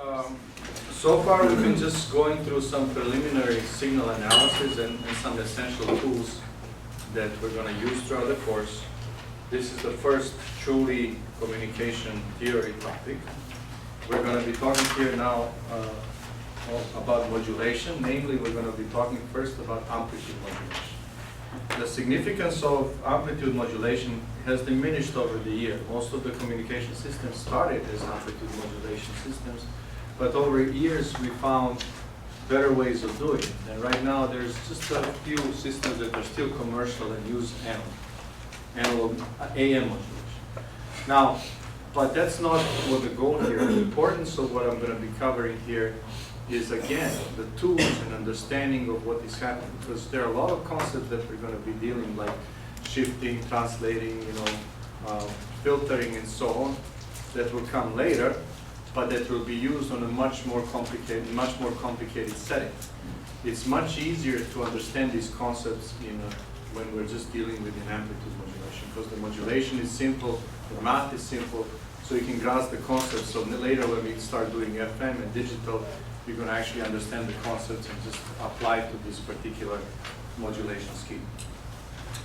So far we've been just going through some preliminary signal analysis and some essential tools that we're going to use throughout the course. This is the first truly communication theory topic. We're going to be talking here now about modulation. Namely, we're going to be talking first about amplitude modulation. The significance of amplitude modulation has diminished over the year. Most of the communication systems started as amplitude modulation systems, but over years we found better ways of doing it. And right now there's just a few systems that are still commercial and use analog AM modulation. Now, but that's not what the goal here. The importance of what I'm going to be covering here is, again, the tools and understanding of what is happening, because there are a lot of concepts that we're going to be dealing, like shifting, translating, filtering, and so on, that will come later, but that will be used on a much more complicated setting. It's much easier to understand these concepts when we're just dealing with an amplitude modulation, because the modulation is simple, the math is simple, so you can grasp the concepts. So later when we start doing FM and digital, you're going to actually understand the concepts and just apply to this particular modulation scheme.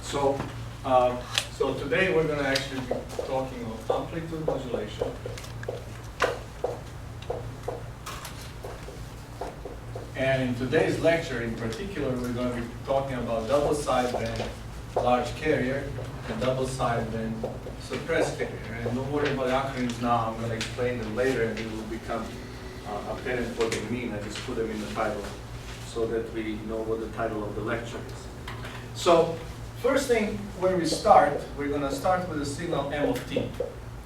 So, so today we're going to actually be talking of amplitude modulation. And in today's lecture in particular, we're going to be talking about double sideband large carrier and double sideband suppressed carrier. And don't worry about acronyms now, I'm going to explain them later and it will become apparent what they mean. I just put them in the title so that we know what the title of the lecture is. So first thing where we start, we're going to start with the signal M of t.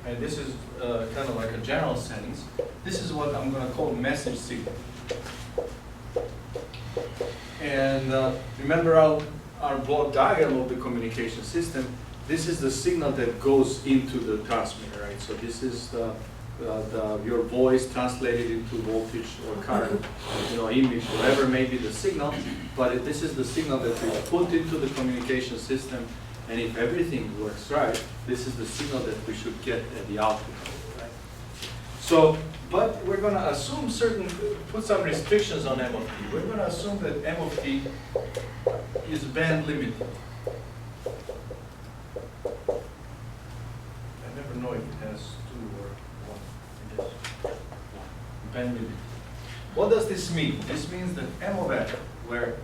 And this is kind of like a general sentence. This is what I'm going to call message signal. And remember our block diagram of the communication system. This is the signal that goes into the transmitter, right? So this is your voice translated into voltage or current, image, whatever may be the signal. But this is the signal that we put into the communication system. And if everything works right, this is the signal that we should get at the output, right? So, but we're going to assume put some restrictions on M of t. We're going to assume that M of t is band limited. I never know if it has 2 or 1. It is 1. Band limited. What does this mean? This means that M of f, where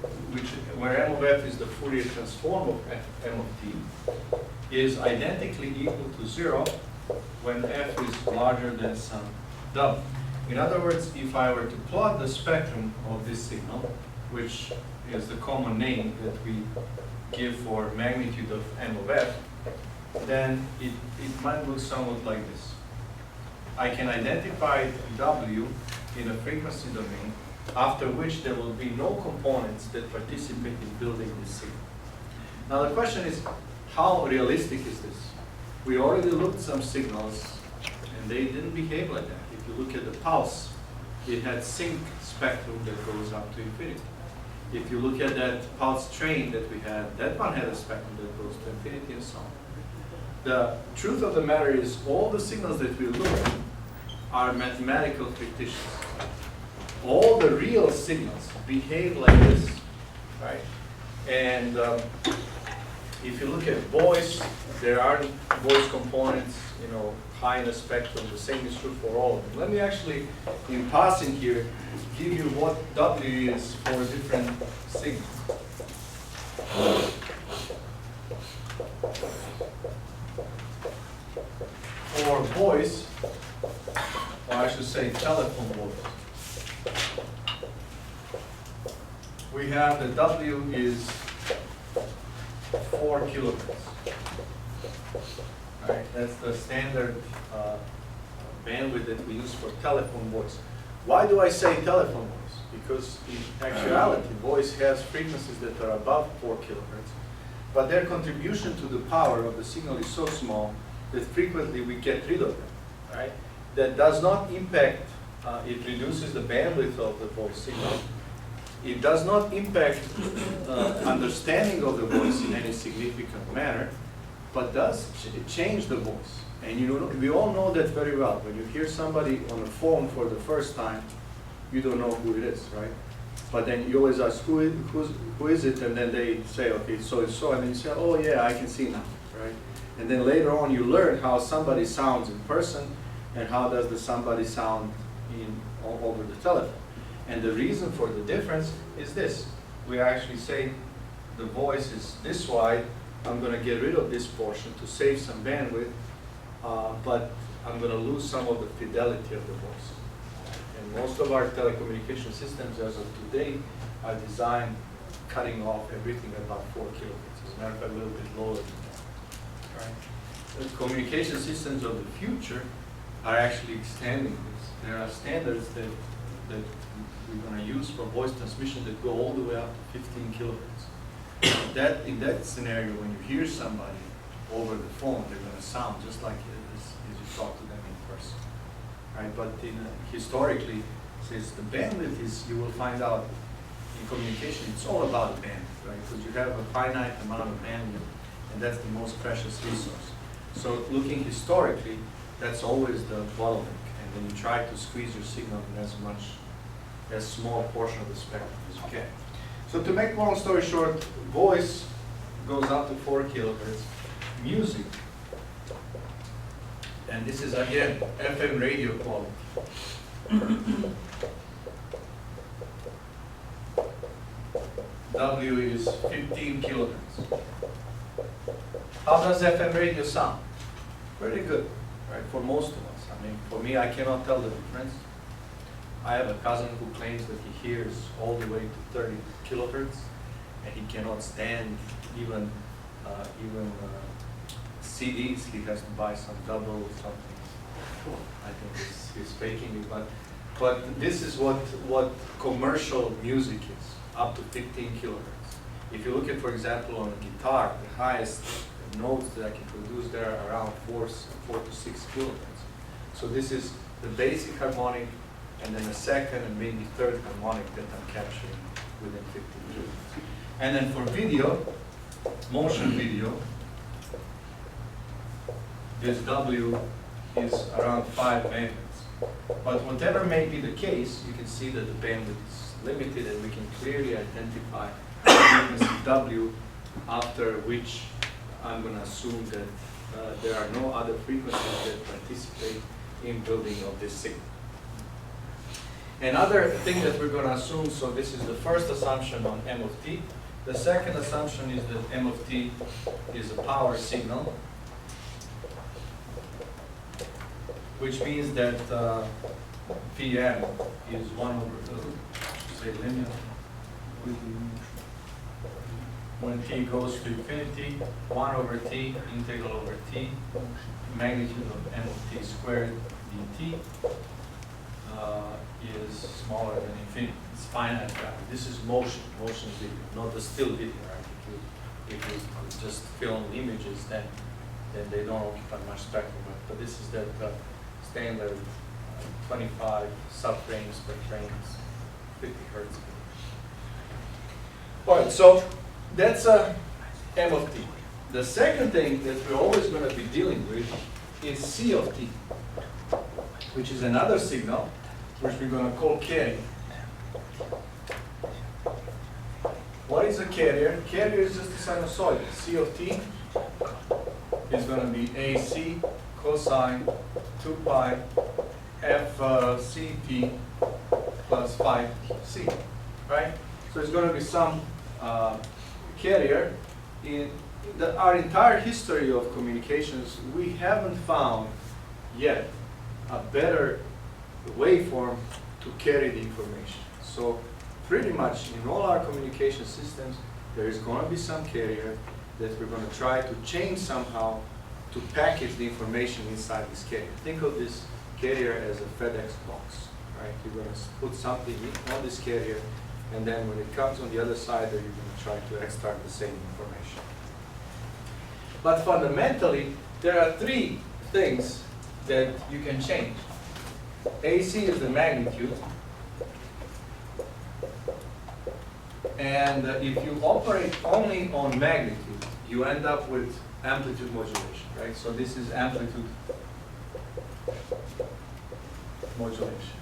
M of f is the Fourier transform of M of t, is identically equal to 0 when f is larger than some w. In other words, if I were to plot the spectrum of this signal, which is the common name that we give for magnitude of M of f, then it might look somewhat like this. I can identify w in a frequency domain, after which there will be no components that participate in building this signal. Now the question is, how realistic is this? We already looked at some signals, and they didn't behave like that. If you look at the pulse, it had sync spectrum that goes up to infinity. If you look at that pulse train that we had, that one had a spectrum that goes to infinity and so on. The truth of the matter is, all the signals that we look at are mathematical fictitious. All the real signals behave like this, right? And if you look at voice, there are voice components, high in the spectrum. The same is true for all of them. Let me actually, in passing here, give you what W is for different signals. For voice, or I should say telephone voice, we have the W is 4 kilohertz. Right, that's the standard bandwidth that we use for telephone voice. Why do I say telephone voice? Because in actuality, voice has frequencies that are above 4 kilohertz, but their contribution to the power of the signal is so small that frequently we get rid of them. Right? That does not impact, it reduces the bandwidth of the voice signal. It does not impact understanding of the voice in any significant manner, but does change the voice. And you know, we all know that very well. When you hear somebody on the phone for the first time, you don't know who it is, right? But then you always ask, who is it? And then they say, okay, so and so. And then you say, oh yeah, I can see now, right? And then later on you learn how somebody sounds in person and how does the somebody sound over the telephone. And the reason for the difference is this. We actually say the voice is this wide. I'm going to get rid of this portion to save some bandwidth, but I'm going to lose some of the fidelity of the voice. And most of our telecommunication systems as of today are designed cutting off everything at about 4 kilobits. As a matter of fact, a little bit lower than that. Right? The communication systems of the future are actually extending this. There are standards that we're going to use for voice transmission that go all the way up to 15 kilobits. In that scenario, when you hear somebody over the phone, they're going to sound just like as you talk to them in person. Right? But historically, since the bandwidth is, you will find out in communication, it's all about bandwidth, right? Because you have a finite amount of bandwidth, and that's the most precious resource. So looking historically, that's always the bottleneck, and then you try to squeeze your signal in as small portion of the spectrum as you can. So to make long story short, voice goes up to 4 kilohertz. Music, and this is again FM radio quality. W is 15 kilohertz. How does FM radio sound? Pretty good, right? For most of us. I mean, for me, I cannot tell the difference. I have a cousin who claims that he hears all the way to 30 kilohertz, and he cannot stand even CDs. He has to buy some double something. I think he's faking it, but this is what commercial music is, up to 15 kilohertz. If you look at, for example, on a guitar, the highest notes that I can produce there are around 4 to 6 kilohertz. So this is the basic harmonic, and then a second and maybe third harmonic that I'm capturing within 15 kilohertz. And then for video, motion video, this W is around 5 megahertz. But whatever may be the case, you can see that the bandwidth is limited, and we can clearly identify the frequency W, after which I'm going to assume that there are no other frequencies that participate in building of this signal. Another thing that we're going to assume, so this is the first assumption on M of t. The second assumption is that M of t is a power signal, which means that Pm is 1 over, say, linear. When t goes to infinity, 1 over t, integral over t, magnitude of M of t squared dt is smaller than infinity. It's finite value. This is motion video, not the still video, right? If you just film images, then they don't occupy much spectrum. But this is that standard 25 subframes per frame, 50 hertz. All right, so that's M of t. The second thing that we're always going to be dealing with is C of t, which is another signal, which we're going to call carrier. What is a carrier? Carrier is just a sinusoid. C of t is going to be AC cosine 2 pi FCT plus 5C, right? So it's going to be some carrier. In our entire history of communications, we haven't found yet a better waveform to carry the information. So pretty much in all our communication systems, there is going to be some carrier that we're going to try to change somehow to package the information inside this carrier. Think of this carrier as a FedEx box, right? You're going to put something on this carrier, and then when it comes on the other side, you're going to try to extract the same information. But fundamentally, there are 3 things that you can change. AC is the magnitude, and if you operate only on magnitude, you end up with amplitude modulation, right? So this is amplitude modulation.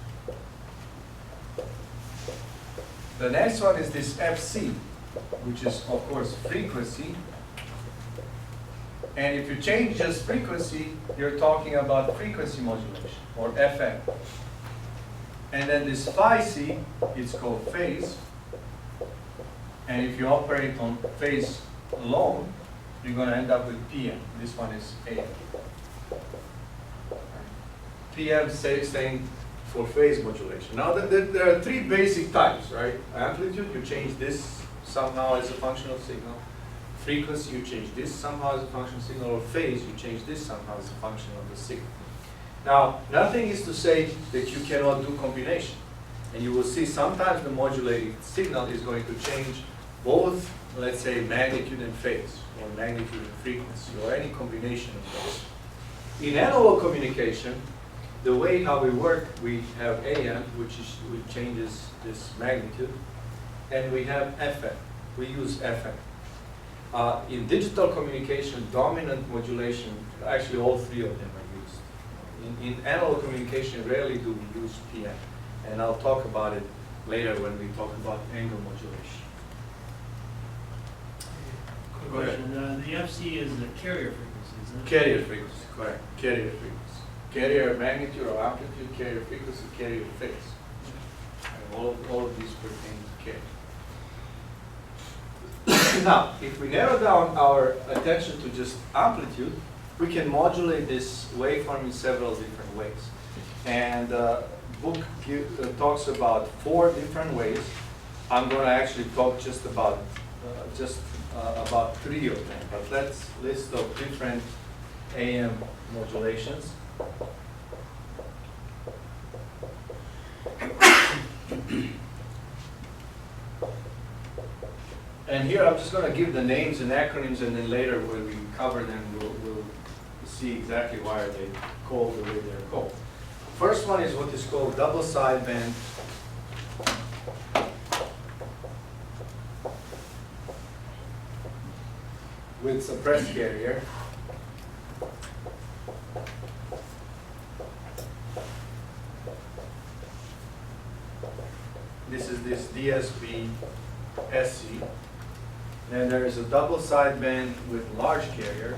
The next one is this FC, which is of course frequency. And if you change just frequency, you're talking about frequency modulation, or FM. And then this phi C is called phase. And if you operate on phase alone, you're going to end up with PM. This one is AM. PM staying for phase modulation. Now there are three basic types, right? Amplitude, you change this somehow as a function of signal. Frequency, you change this somehow as a function of signal. Or phase, you change this somehow as a function of the signal. Now, nothing is to say that you cannot do combination. And you will see sometimes the modulated signal is going to change both, let's say, magnitude and phase, or magnitude and frequency, or any combination of those. In analog communication, the way how we work, we have AM, which changes this magnitude, and we have FM. We use FM. In digital communication, dominant modulation, actually all three of them are used. In analog communication, rarely do we use PM. And I'll talk about it later when we talk about angle modulation. Quick question. The FC is the carrier frequency, isn't it? Carrier frequency, correct. Carrier frequency. Carrier magnitude or amplitude, carrier frequency, carrier phase. And all of these pertain to carrier. Now, if we narrow down our attention to just amplitude, we can modulate this waveform in several different ways. And the book talks about 4 different ways. I'm going to actually talk just about 3 of them. But let's list of different AM modulations. And here I'm just going to give the names and acronyms, and then later when we cover them, we'll see exactly why they called the way they're called. First one is what is called double sideband with suppressed carrier. This is this DSB SC. Then there is a double sideband with large carrier.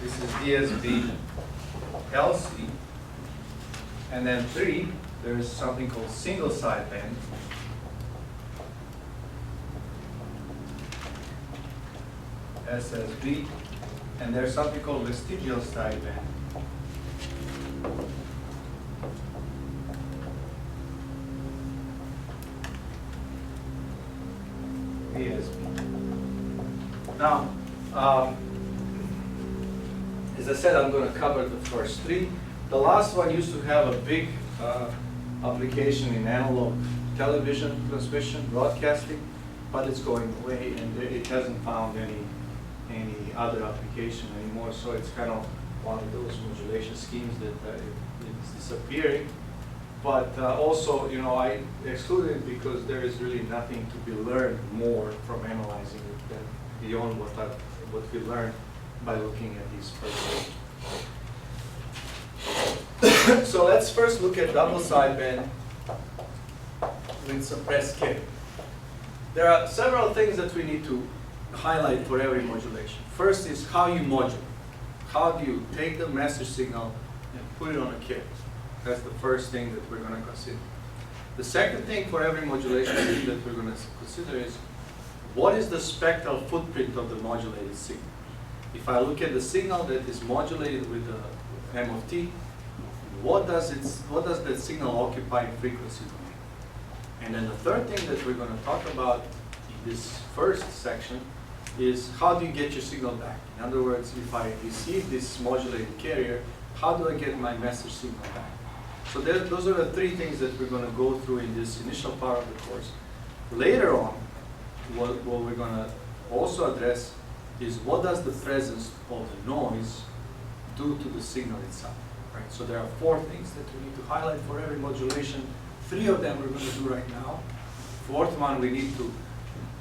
This is DSB LC. And then 3, there is something called single sideband. SSB. And there's something called vestigial sideband. VSB. Now, as I said, I'm going to cover the first 3. The last one used to have a big application in analog television transmission, broadcasting, but it's going away, and it hasn't found any other application anymore. So it's kind of one of those modulation schemes that it's disappearing. But also, you know, I excluded it because there is really nothing to be learned more from analyzing it than beyond what we learned by looking at these first. So let's first look at double sideband with suppressed carrier. There are several things that we need to highlight for every modulation. First is how you modulate. How do you take the message signal and put it on a carrier? That's the first thing that we're going to consider. The second thing for every modulation that we're going to consider is what is the spectral footprint of the modulated signal? If I look at the signal that is modulated with the M of t, what does that signal occupy in frequency domain? And then the third thing that we're going to talk about in this first section is how do you get your signal back? In other words, if I receive this modulated carrier, how do I get my message signal back? So those are the 3 things that we're going to go through in this initial part of the course. Later on, what we're going to also address is what does the presence of the noise do to the signal itself? right? So there are 4 things that we need to highlight for every modulation. 3 of them we're going to do right now. 4th one we need to,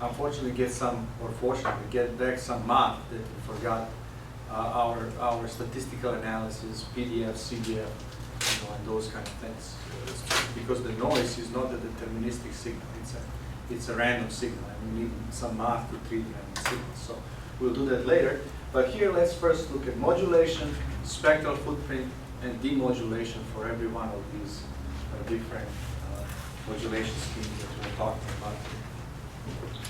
unfortunately, get some, or fortunately, get back some math that we forgot. Our statistical analysis, PDF, CDF, and those kind of things. Because the noise is not a deterministic signal, it's a random signal, and we need some math to treat random signals. So we'll do that later. But here, let's first look at modulation, spectral footprint, and demodulation for every one of these different modulation schemes that we're talking about.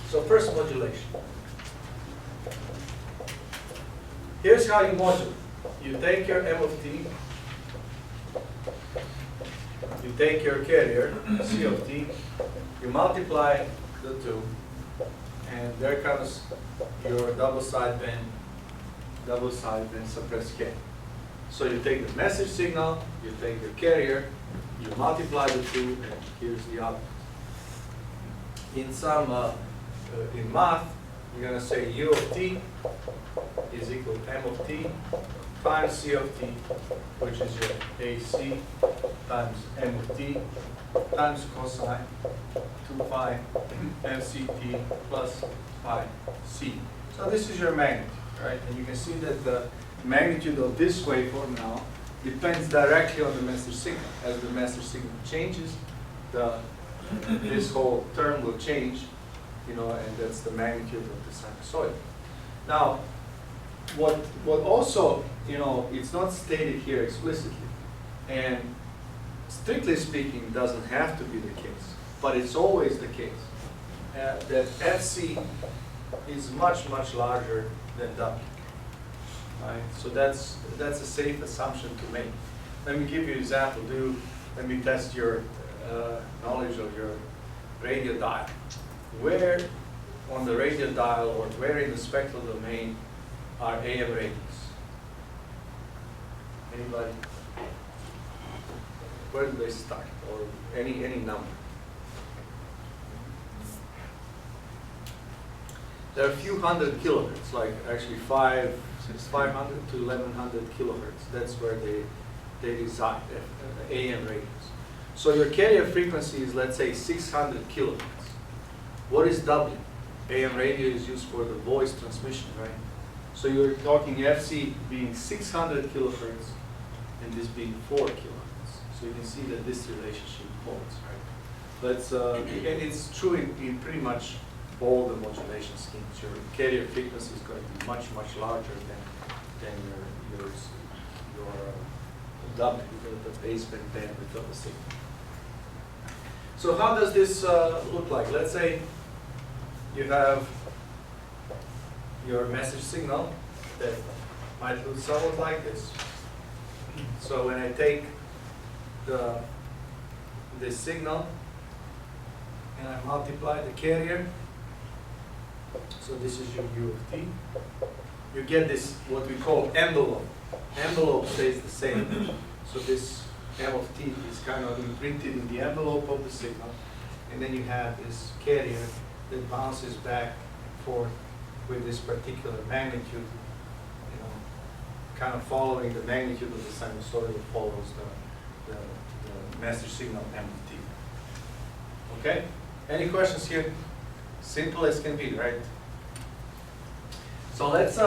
So first, modulation. Here's how you modulate. You take your M of t, you take your carrier, C of t, you multiply the 2, and there comes your double sideband suppressed K. So you take the message signal, you take your carrier, you multiply the 2, and here's the output. In some, in math, you're going to say U of t is equal to M of t times C of t, which is your AC times M of t times cosine 2 pi MCT plus pi C. So this is your magnitude, right? And you can see that the magnitude of this waveform now depends directly on the message signal. As the message signal changes, this whole term will change, and that's the magnitude of the sinusoid. Now, what also, it's not stated here explicitly, and strictly speaking, doesn't have to be the case, but it's always the case, that FC is much, much larger than W. Right? So that's a safe assumption to make. Let me give you an example. Let me test your knowledge of your radio dial. Where on the radio dial, or where in the spectral domain, are AM radios? Anybody? Where do they start? Or any number? There are a few hundred kilohertz, like actually 500 to 1100 kilohertz. That's where they reside, AM radios. So your carrier frequency is, let's say, 600 kilohertz. What is W? AM radio is used for the voice transmission, right? So you're talking FC being 600 kilohertz and this being 4 kilohertz. So you can see that this relationship holds, right? And it's true in pretty much all the modulation schemes. Your carrier frequency is going to be much, much larger than your W, the baseband bandwidth of the signal. So how does this look like? Let's say you have your message signal that might look somewhat like this. So when I take this signal and I multiply the carrier, so this is your U of t, you get this, what we call envelope. Envelope stays the same. So this M of t is kind of imprinted in the envelope of the signal, and then you have this carrier that bounces back and forth with this particular magnitude, kind of following the magnitude of the sinusoid that follows the message signal M of t. Okay? Any questions here? Simple as can be, right? So let's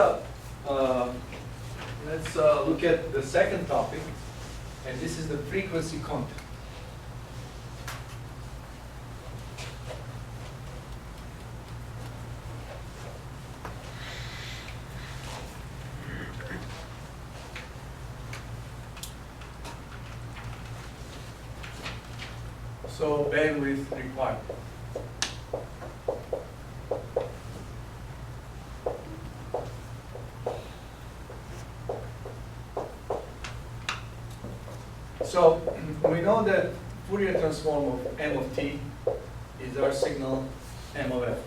look at the second topic, and this is the frequency content. So bandwidth required. So we know that Fourier transform of M of t is our signal M of f.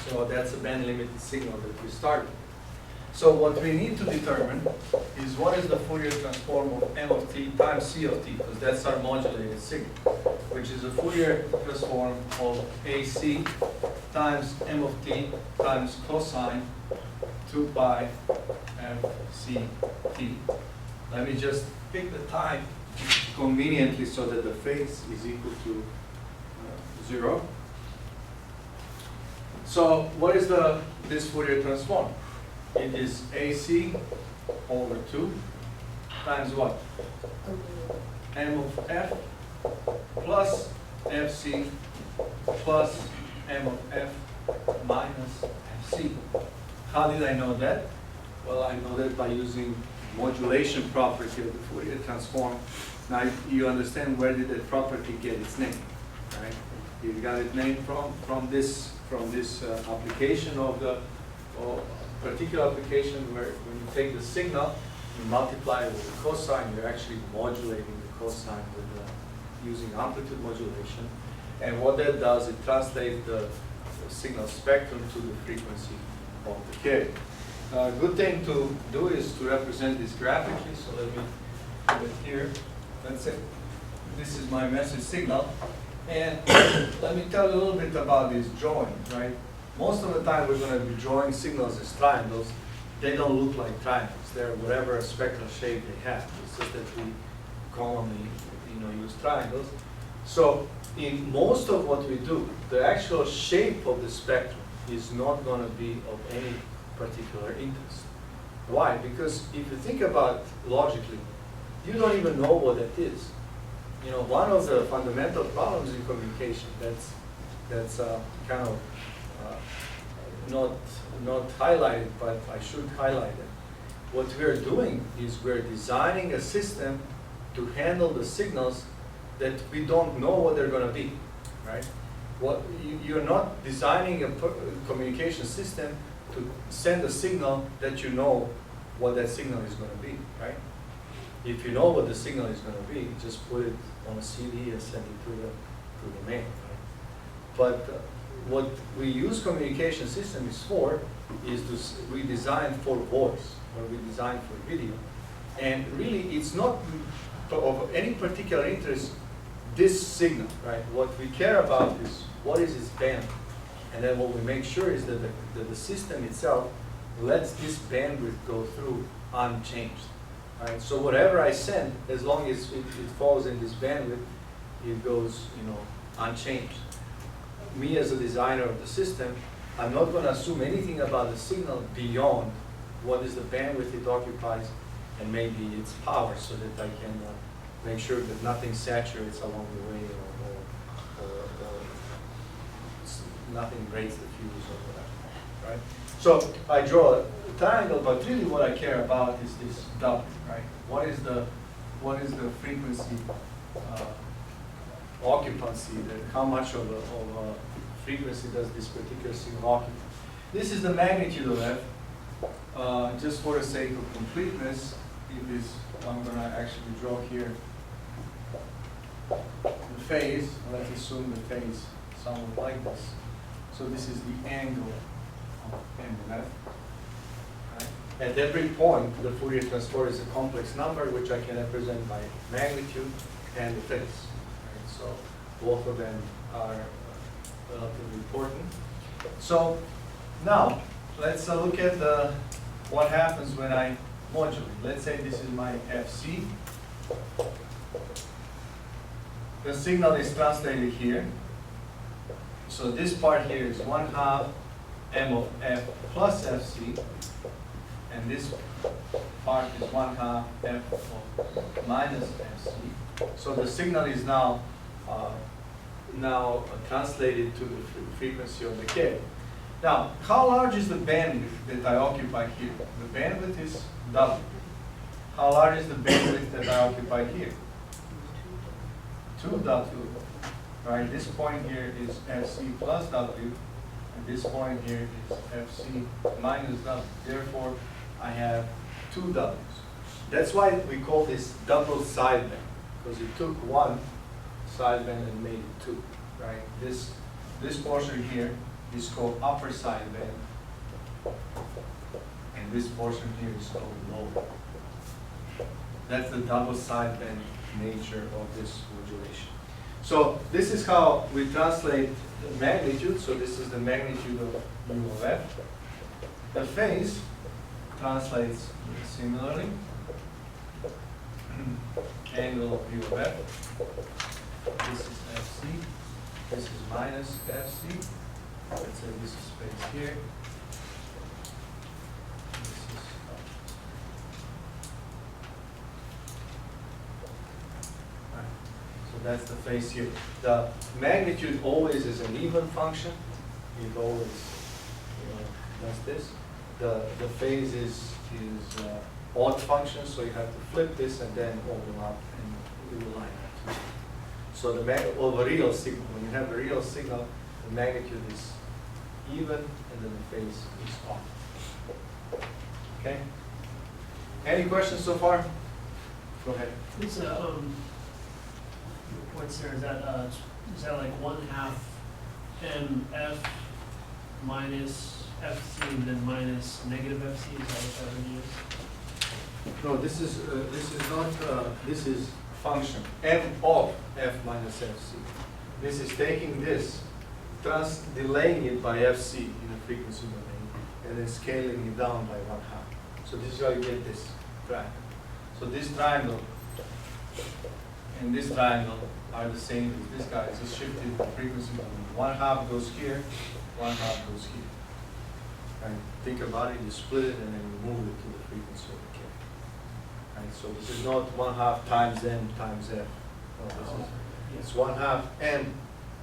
So that's a band limited signal that we started. So what we need to determine is what is the Fourier transform of M of t times C of t, because that's our modulated signal, which is a Fourier transform of AC times M of t times cosine 2 pi f c t. Let me just pick the time conveniently so that the phase is equal to 0. So what is this Fourier transform? It is AC over 2 times what? M of f plus fc plus m of f minus fc. How did I know that? Well, I know that by using modulation property of the Fourier transform. Now you understand where did that property get its name, right? It got its name from this application of the particular application where when you take the signal, you multiply it with the cosine, you're actually modulating the cosine with using amplitude modulation. And what that does, it translates the signal spectrum to the frequency of the carrier. Good thing to do is to represent this graphically, so let me put it here. Let's say this is my message signal, and let me tell you a little bit about this drawing, right? Most of the time we're going to be drawing signals as triangles. They don't look like triangles. They're whatever spectral shape they have. It's just that we commonly, use triangles. So in most of what we do, the actual shape of the spectrum is not going to be of any particular interest. Why? Because if you think about logically, you don't even know what that is. One of the fundamental problems in communication that's kind of not highlighted, but I should highlight it. What we're doing is we're designing a system to handle the signals that we don't know what they're going to be, right? You're not designing a communication system to send a signal that you know what that signal is going to be, right? If you know what the signal is going to be, just put it on a CD and send it to the main, right? But what we use communication system for is we design for voice or we design for video, and really it's not of any particular interest this signal, right? What we care about is what is its bandwidth, and then what we make sure is that the system itself lets this bandwidth go through unchanged, right? So whatever I send, as long as it falls in this bandwidth, it goes, unchanged. Me as a designer of the system, I'm not going to assume anything about the signal beyond what is the bandwidth it occupies and maybe its power, so that I can make sure that nothing saturates along the way or nothing breaks the fuse or whatever, right? So I draw a triangle, but really what I care about is this W, right? What is the frequency occupancy, how much of a frequency does this particular signal occupy? This is the magnitude of f. Just for the sake of completeness, I'm going to actually draw here the phase. Let's assume the phase somewhat like this. So this is the angle of M of f. Right? At every point, the Fourier transform is a complex number, which I can represent by magnitude and the phase. Right? So both of them are relatively important. So now let's look at what happens when I modulate. Let's say this is my FC. The signal is translated here. So this part here is 1/2 M of f plus FC, and this part is 1/2 f of minus FC. So the signal is now translated to the frequency of decay. Now, how large is the bandwidth that I occupy here? The bandwidth is W. How large is the bandwidth that I occupy here? 2W. Right? This point here is FC plus W, and this point here is FC minus W. Therefore, I have 2 W's. That's why we call this double sideband, because it took one sideband and made it 2. Right? This portion here is called upper sideband, and this portion here is called lower. That's the double sideband nature of this modulation. So this is how we translate the magnitude. So this is the magnitude of U of f. The phase translates similarly. angle of view of F. This is FC. This is minus FC. Let's say this is space here. This is Alright. So that's the phase here. The magnitude always is an even function. It always, does this. The phase is odd function, so you have to flip this and then overlap and you will line up. So of a real signal, when you have a real signal, the magnitude is even and then the phase is odd. Okay? Any questions so far? Go ahead. It's what's there, is that like 1/2 MF minus FC and then minus negative FC, is that what that really is? No, this is not, this is function, m of f minus fc. This is taking this, delaying it by fc in a frequency domain, and then scaling it down by 1/2. So this is how you get this track. So this triangle and this triangle are the same as this guy. It's just shifted the frequency domain. 1/2 goes here, 1/2 goes here. And think about it, you split it and then you move it to the frequency of the k. Right, so this is not 1/2 times m times f. No, this is, it's 1/2 m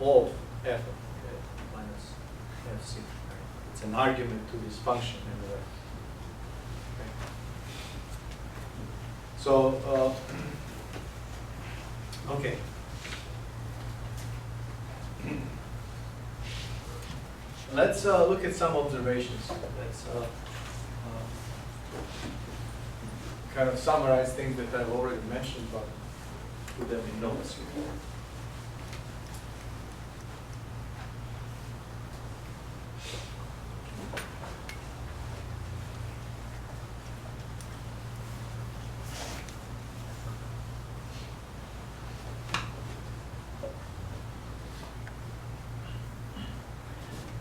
of f minus fc. Right? It's an argument to this function in the way. Okay. So, okay. Let's look at some observations. Let's kind of summarize things that I've already mentioned, but put them in notes here.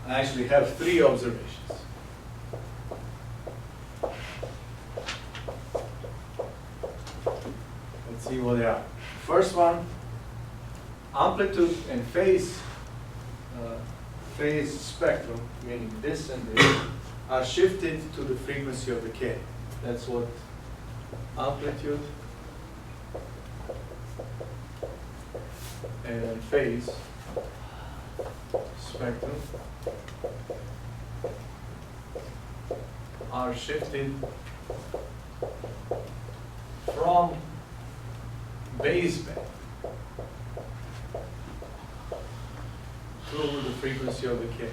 I actually have 3 observations. Let's see what they are. First one, amplitude and phase spectrum, meaning this and this, are shifted to the frequency of the k. That's what amplitude and phase spectrum are shifted from baseband to the frequency of the k.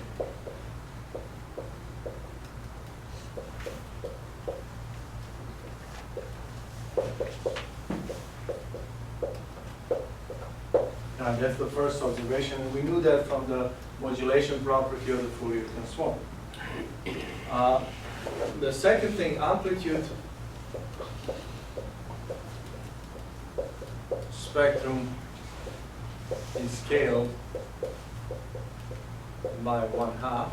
Now that's the first observation, and we knew that from the modulation property of the Fourier transform. The second thing, amplitude spectrum is scaled by 1/2,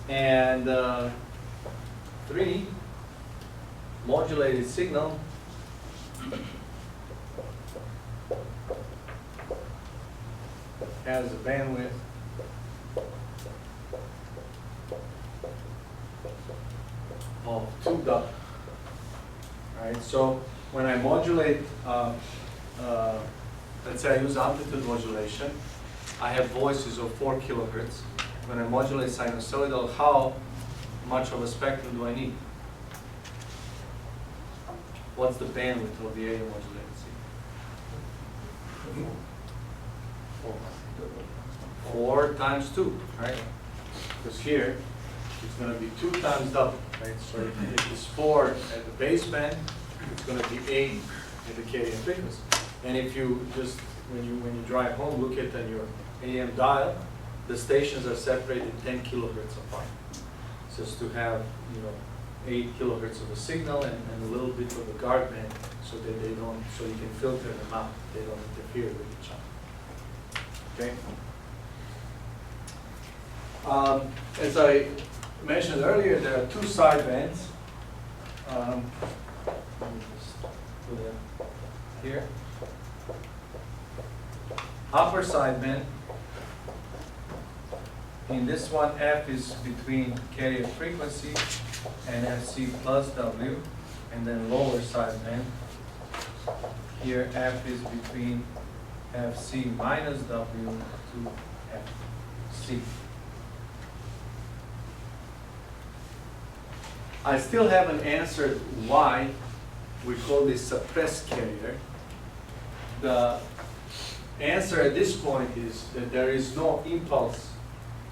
and 3, modulated signal has a bandwidth of 2 W. Right? So when I modulate, let's say I use amplitude modulation, I have voices of 4 kilohertz. When I modulate sinusoidal, how much of a spectrum do I need? What's the bandwidth of the area modulated signal? 4 times 2, right? Because here, it's going to be 2 times double, right? So if it's 4 at the baseband, it's going to be 8 at the K frequency. And if you just, when you drive home, look at your AM dial, the stations are separated 10 kilohertz apart. Just to have, 8 kilohertz of a signal and a little bit of a guard band, so that they don't, so you can filter them out. They don't interfere with each other. Okay. As I mentioned earlier, there are 2 sidebands. Let me just to the here. Upper sideband. In this one, F is between carrier frequency and FC plus W, and then lower sideband. Here, F is between FC minus W to FC. I still haven't answered why we call this suppressed carrier. The answer at this point is that there is no impulse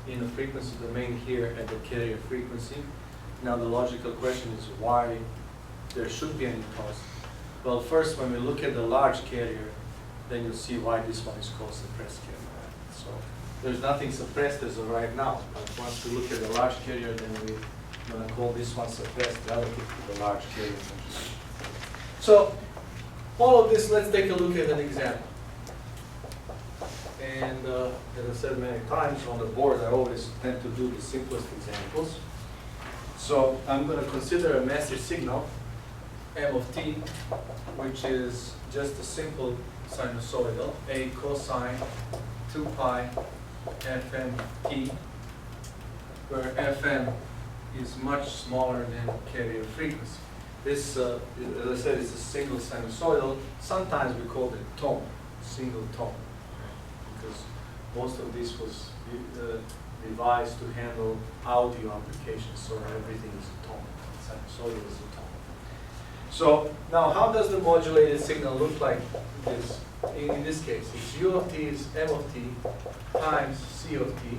in the frequency domain here at the carrier frequency. Now the logical question is why there should be an impulse. Well, first, when we look at the large carrier, then you'll see why this one is called suppressed carrier. So there's nothing suppressed as of right now, but once we look at the large carrier, then we're going to call this one suppressed relative to the large carrier. So all of this, let's take a look at an example. And as I said many times on the board, I always tend to do the simplest examples. So I'm going to consider a master signal, M of t, which is just a simple sinusoidal, a cosine 2 pi fm t, where fm is much smaller than carrier frequency. This, as I said, is a single sinusoidal. Sometimes we call it tone, single tone, because most of this was devised to handle audio applications, so everything is a tone. Sinusoidal is a tone. So now, how does the modulated signal look like this? In this case, it's u of t is m of t times c of t,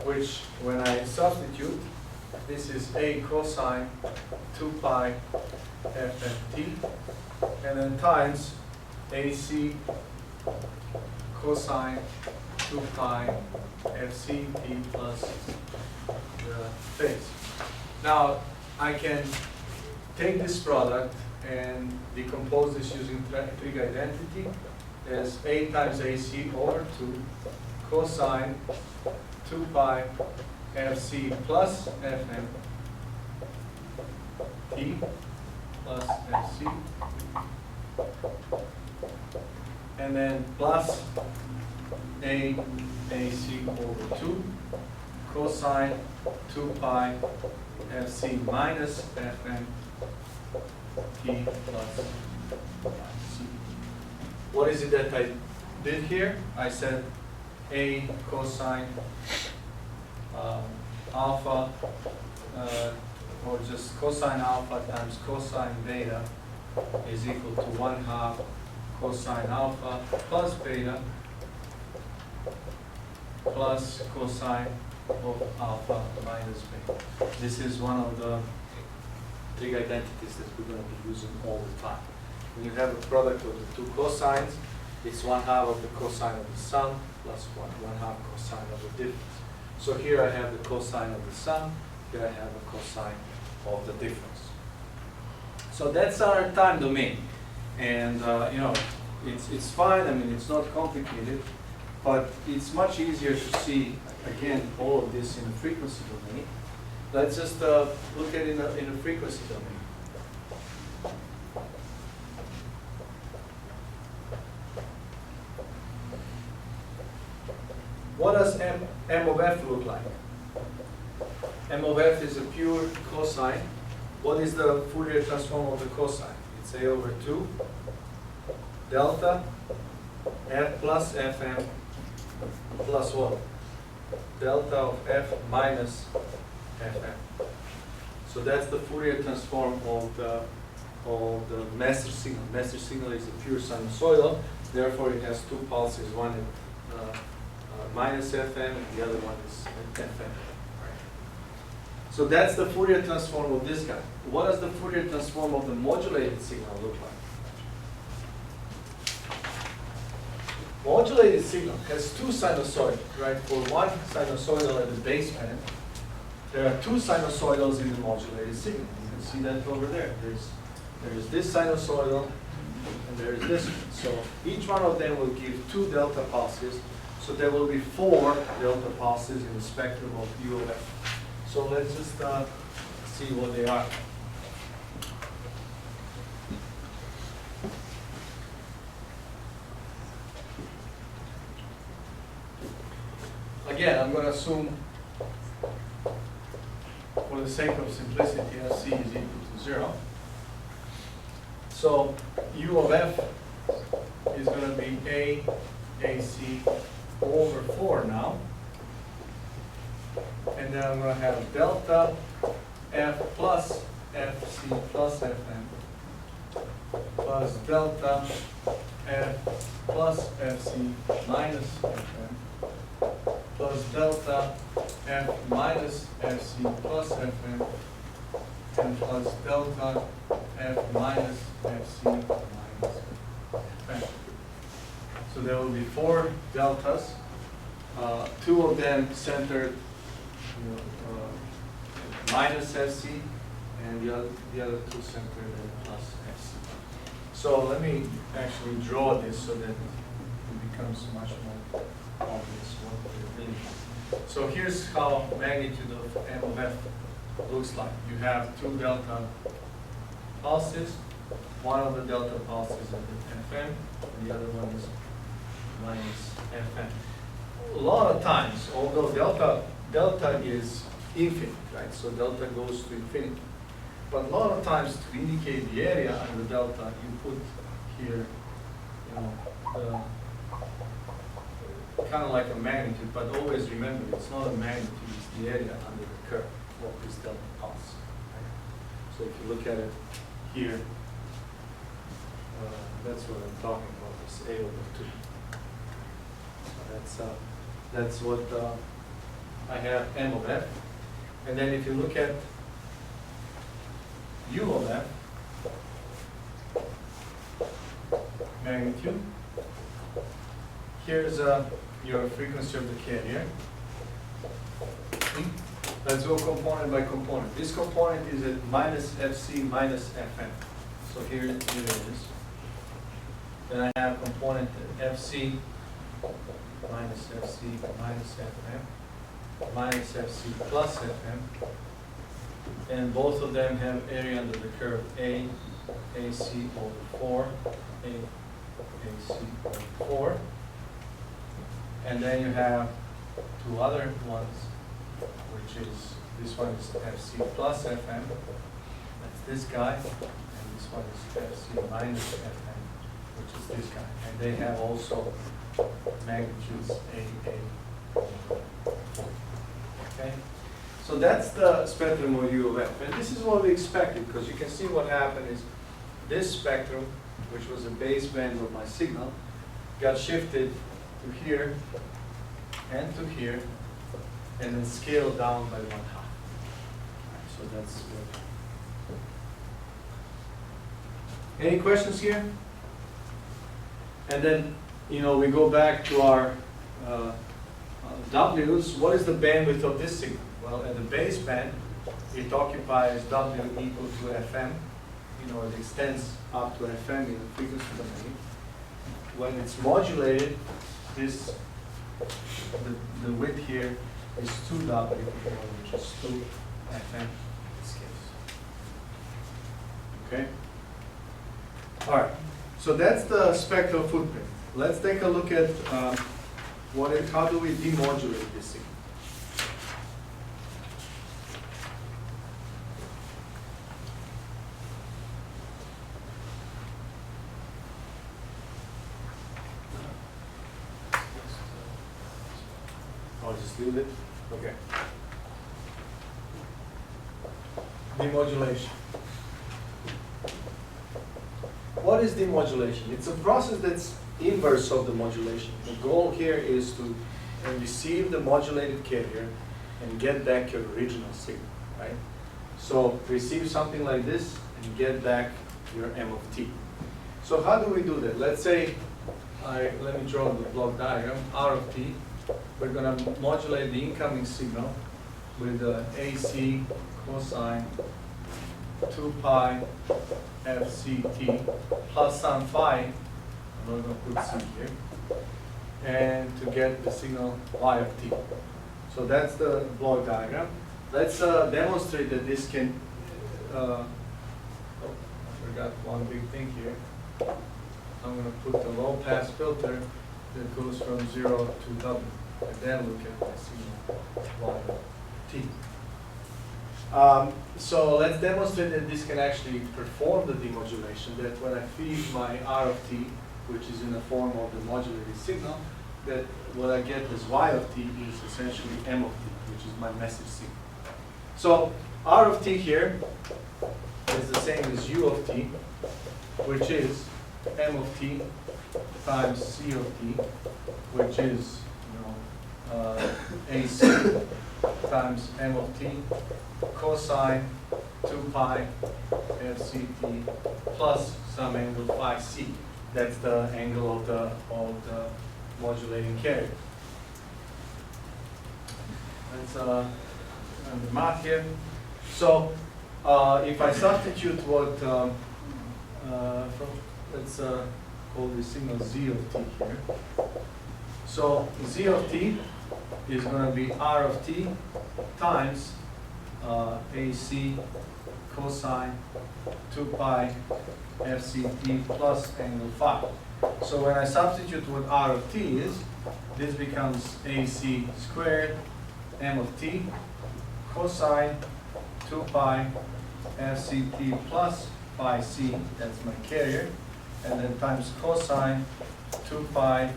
which when I substitute, this is a cosine 2 pi fm t, and then times ac cosine 2 pi fc t plus the phase. Now, I can take this product and decompose this using trig identity as a times ac over 2 cosine 2 pi fc plus fm t plus fc, and then plus a ac over 2 cosine 2 pi fc minus fm t plus c. What is it that I did here? I said a cosine alpha, or just cosine alpha times cosine beta is equal to 1/2 cosine alpha plus beta plus cosine of alpha minus beta. This is one of the trig identities that we're going to be using all the time. When you have a product of the two cosines, it's 1/2 of the cosine of the sum plus 1/2 cosine of the difference. So here I have the cosine of the sum, here I have the cosine of the difference. So that's our time domain. And you know, it's fine, I mean, it's not complicated, but it's much easier to see, again, all of this in the frequency domain. Let's just look at it in a frequency domain. What does M of f look like? M of f is a pure cosine. What is the Fourier transform of the cosine? It's a over 2 delta f plus fm plus what? Delta of f minus fm. So that's the Fourier transform of the master signal. Master signal is a pure sinusoidal, therefore it has two pulses, one at minus fm and the other one is at fm. So that's the Fourier transform of this guy. What does the Fourier transform of the modulated signal look like? Modulated signal has two sinusoids, right? For one sinusoidal at the baseband, there are two sinusoidals in the modulated signal. You can see that over there. There's this sinusoidal and there is this one. So each one of them will give 2 delta pulses. So there will be 4 delta pulses in the spectrum of U of f. So let's just see what they are. again, I'm going to assume, for the sake of simplicity, FC is equal to 0. So U of F is going to be A, AC over 4 now. And then I'm going to have delta F plus FC plus Fm plus delta F plus FC minus Fm plus delta F minus FC plus Fm and plus delta F minus FC minus Fm. So there will be 4 deltas, 2 of them centered minus FC, and the other 2 centered at plus FC. So let me actually draw this so that it becomes much more obvious what we're doing. So here's how magnitude of M of F looks like. You have 2 delta pulses. One of the delta pulses is at Fm, and the other one is minus Fm. A lot of times, although delta is infinite, right? So delta goes to infinity. But a lot of times, to indicate the area under delta, you put here, kind of like a magnitude. But always remember, it's not a magnitude; it's the area under the curve of this delta pulse. Right? So if you look at it here, that's what I'm talking about. This A over 2. So that's what I have M of F. And then if you look at U of F, magnitude, here's your frequency of the carrier. Let's go component by component. This component is at minus FC minus Fm. So here it is. Then I have component FC minus FC minus Fm minus FC plus Fm, and both of them have area under the curve A, AC over 4, A, AC over 4, and then you have 2 other ones, which is, this one is FC plus Fm, that's this guy, and this one is FC minus Fm, which is this guy, and they have also magnitudes A, over 4. Okay? So that's the spectrum of U of F. And this is what we expected, because you can see what happened is this spectrum, which was the baseband of my signal, got shifted to here and to here, and then scaled down by 1/2. So that's good. Any questions here? And then, we go back to our W's. What is the bandwidth of this signal? Well, at the baseband, it occupies W equal to Fm. It extends up to Fm in the frequency domain. When it's modulated, the width here is 2W, which is 2 Fm in this case. Okay? All right. So that's the spectral footprint. Let's take a look at how do we demodulate this signal. I'll just leave it. Okay. Demodulation. What is demodulation? It's a process that's inverse of the modulation. The goal here is to receive the modulated carrier and get back your original signal, right? So receive something like this and get back your M of t. So how do we do that? Let's say, let me draw the block diagram, R of t. We're going to modulate the incoming signal with the AC cosine 2 pi FCT plus some phi, I'm not going to put C here, and to get the signal Y of t. So that's the block diagram. Let's demonstrate that this can, I forgot one big thing here. I'm going to put the low pass filter that goes from 0 to W. and then look at my signal y of t. So let's demonstrate that this can actually perform the demodulation, that when I feed my r of t, which is in the form of the modulated signal, that what I get as y of t is essentially m of t, which is my message signal. So r of t here is the same as u of t, which is m of t times c of t, which is ac times m of t cosine 2 pi fct plus some angle phi c. That's the angle of the modulating carrier. Let's run the math here. So if I substitute what let's call this signal z of t here. So z of t is going to be r of t times ac cosine 2 pi fct plus angle phi. So when I substitute what r of t is, this becomes ac squared m of t cosine 2 pi fct plus phi c, that's my carrier, and then times cosine 2 pi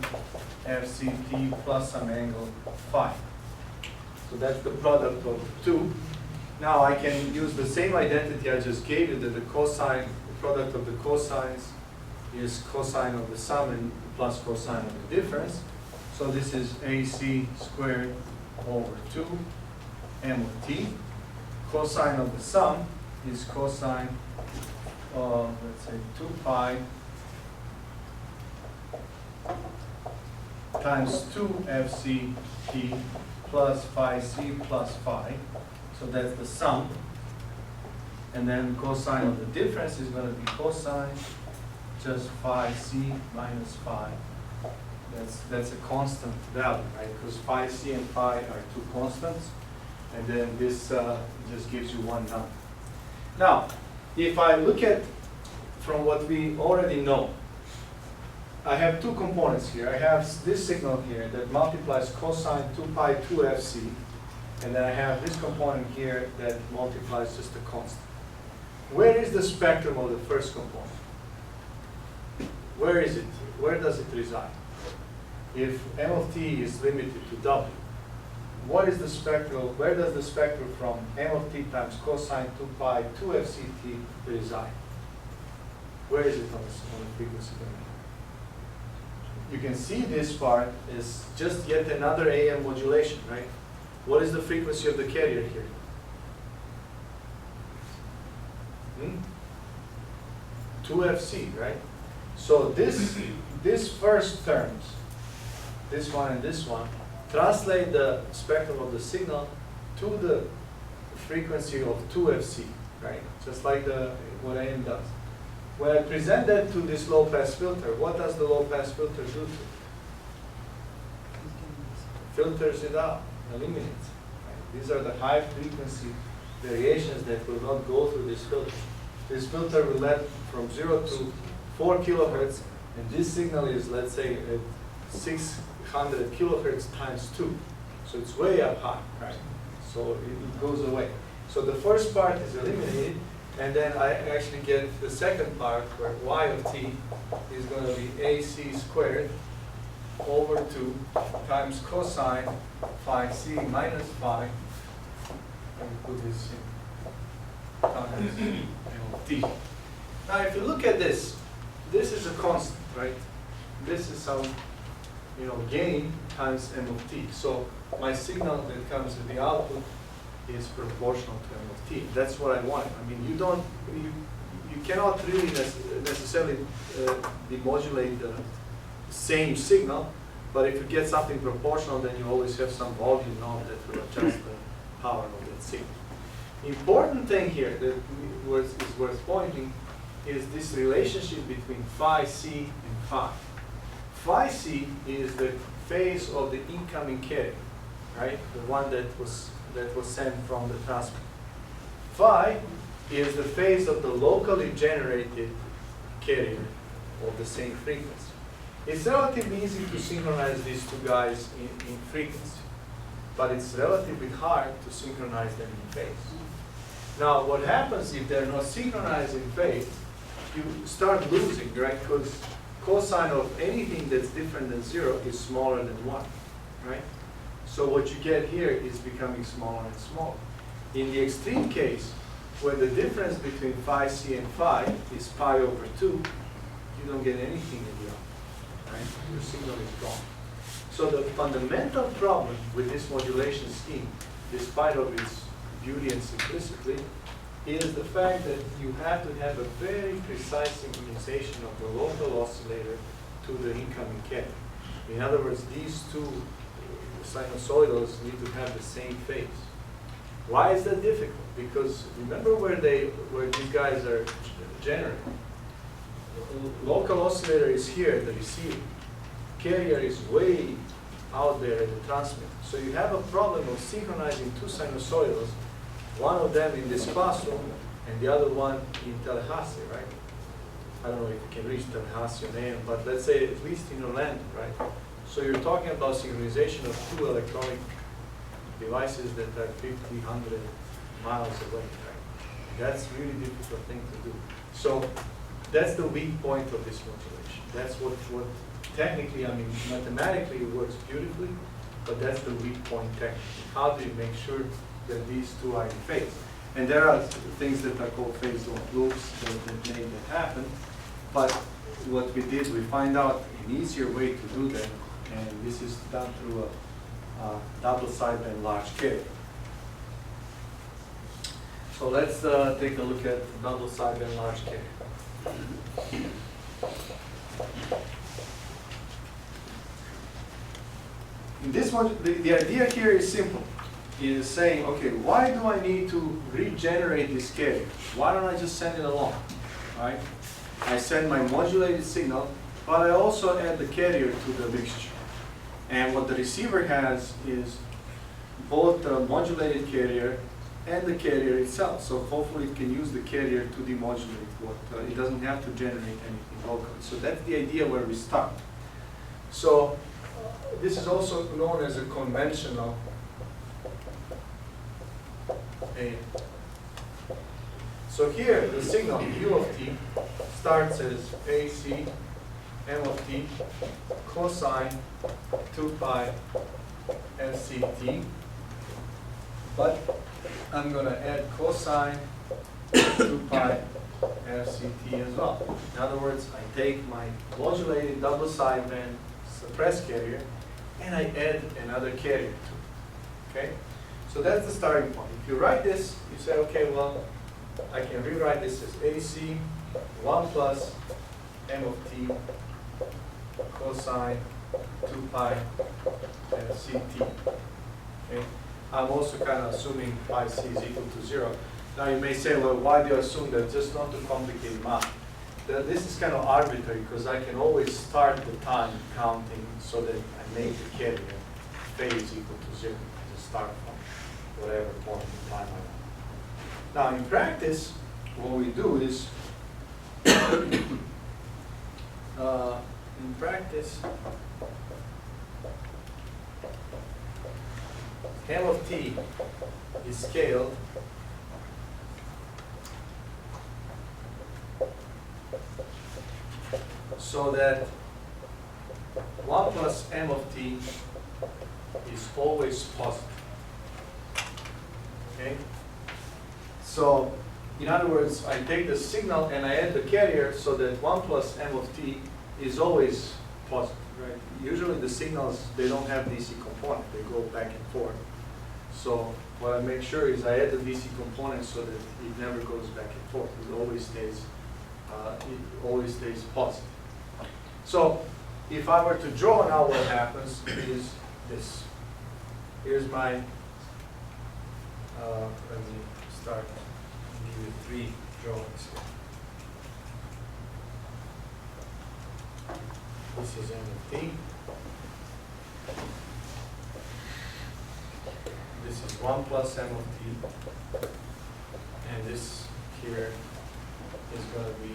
fct plus some angle phi. So that's the product of the two. Now I can use the same identity I just gave you, that the cosine, the product of the cosines is cosine of the sum and plus cosine of the difference. So this is ac squared over 2 m of t. Cosine of the sum is cosine of, let's say, 2 pi times 2 fct plus phi c plus phi. So that's the sum. And then cosine of the difference is going to be cosine just phi c minus phi. That's a constant value, right? Because phi c and phi are two constants. And then this just gives you one number. Now, if I look at from what we already know, I have two components here. I have this signal here that multiplies cosine 2 pi 2 fc, and then I have this component here that multiplies just a constant. Where is the spectrum of the first component? Where is it? Where does it reside? If m of t is limited to w, what is the spectral, where does the spectrum from m of t times cosine 2 pi 2 fct reside? Where is it on the frequency domain? You can see this part is just yet another AM modulation, right? What is the frequency of the carrier here? 2fc, right? So this first terms, this one and this one, translate the spectrum of the signal to the frequency of 2fc, right? Just like what AM does. When I present that to this low-pass filter, what does the low-pass filter do to it? Filters it out, eliminates it. Right? These are the high-frequency variations that will not go through this filter. This filter will let from 0 to 4 kilohertz, and this signal is, let's say, at 600 kilohertz times 2. So it's way up high, right? So it goes away. So the first part is eliminated, and then I actually get the second part where y of t is going to be ac squared over 2 times cosine phi c minus phi. Let me put this in times m of t. Now if you look at this, this is a constant, right? This is some gain times m of t. So my signal that comes with the output is proportional to m of t. That's what I want. I mean, you cannot really necessarily demodulate the same signal, but if you get something proportional, then you always have some volume knob that will adjust the power of that signal. The important thing here that is worth pointing is this relationship between phi c and phi. Phi c is the phase of the incoming carrier, right? The one that was sent from the transmitter. Phi is the phase of the locally generated carrier of the same frequency. It's relatively easy to synchronize these two guys in frequency, but it's relatively hard to synchronize them in phase. Now, what happens if they're not synchronized in phase, you start losing, right? Because cosine of anything that's different than 0 is smaller than 1, right? So what you get here is becoming smaller and smaller. In the extreme case, when the difference between phi c and phi is pi over 2, you don't get anything in the output, right? Your signal is gone. So the fundamental problem with this modulation scheme, despite of its beauty and simplicity, is the fact that you have to have a very precise synchronization of the local oscillator to the incoming carrier. In other words, these two sinusoidals need to have the same phase. Why is that difficult? Because remember where these guys are generating. The local oscillator is here at the receiver. Carrier is way out there at the transmitter. So you have a problem of synchronizing two sinusoidals, one of them in this classroom and the other one in Tallahassee, right? I don't know if you can reach Tallahassee on AM, but let's say at least in Orlando, right? So you're talking about synchronization of two electronic devices that are 50, 100 miles away, right? That's a really difficult thing to do. So that's the weak point of this modulation. That's what technically, I mean, mathematically it works beautifully, but that's the weak point technically. How do you make sure that these two are in phase? And there are things that are called phase loops that make that happen. But what we did, we find out an easier way to do that, and this is done through a double sideband large carrier. So let's take a look at double sideband large carrier. In this one, the idea here is simple. It is saying, okay, why do I need to regenerate this carrier? Why don't I just send it along, right? I send my modulated signal, but I also add the carrier to the mixture. And what the receiver has is both the modulated carrier and the carrier itself. So hopefully it can use the carrier to demodulate what, it doesn't have to generate anything locally. So that's the idea where we start. So this is also known as a conventional A. So here the signal U of t starts as AC M of t cosine 2 pi LCT, but I'm going to add cosine 2 pi LCT as well. In other words, I take my modulated double sideband suppressed carrier and I add another carrier to it. Okay? So that's the starting point. If you write this, you say, okay, well, I can rewrite this as AC 1 plus M of t cosine 2 pi CT. Okay? I'm also kind of assuming pi c is equal to 0. Now you may say, well, why do you assume that? Just not to complicate math. This is kind of arbitrary because I can always start the time counting so that I make the carrier phase equal to 0 as a start from whatever point in time I want. Now in practice, what we do is, in practice, M of t is scaled so that 1 plus M of t is always positive. Okay? So, in other words, I take the signal and I add the carrier so that 1 plus M of t is always positive, right? Usually the signals, they don't have DC component, they go back and forth. So what I make sure is I add the DC component so that it never goes back and forth. It always stays positive. So if I were to draw now, what happens is this. Here's my, let me start and give you 3 drawings here. This is M of t. This is 1 plus M of t. And this here is going to be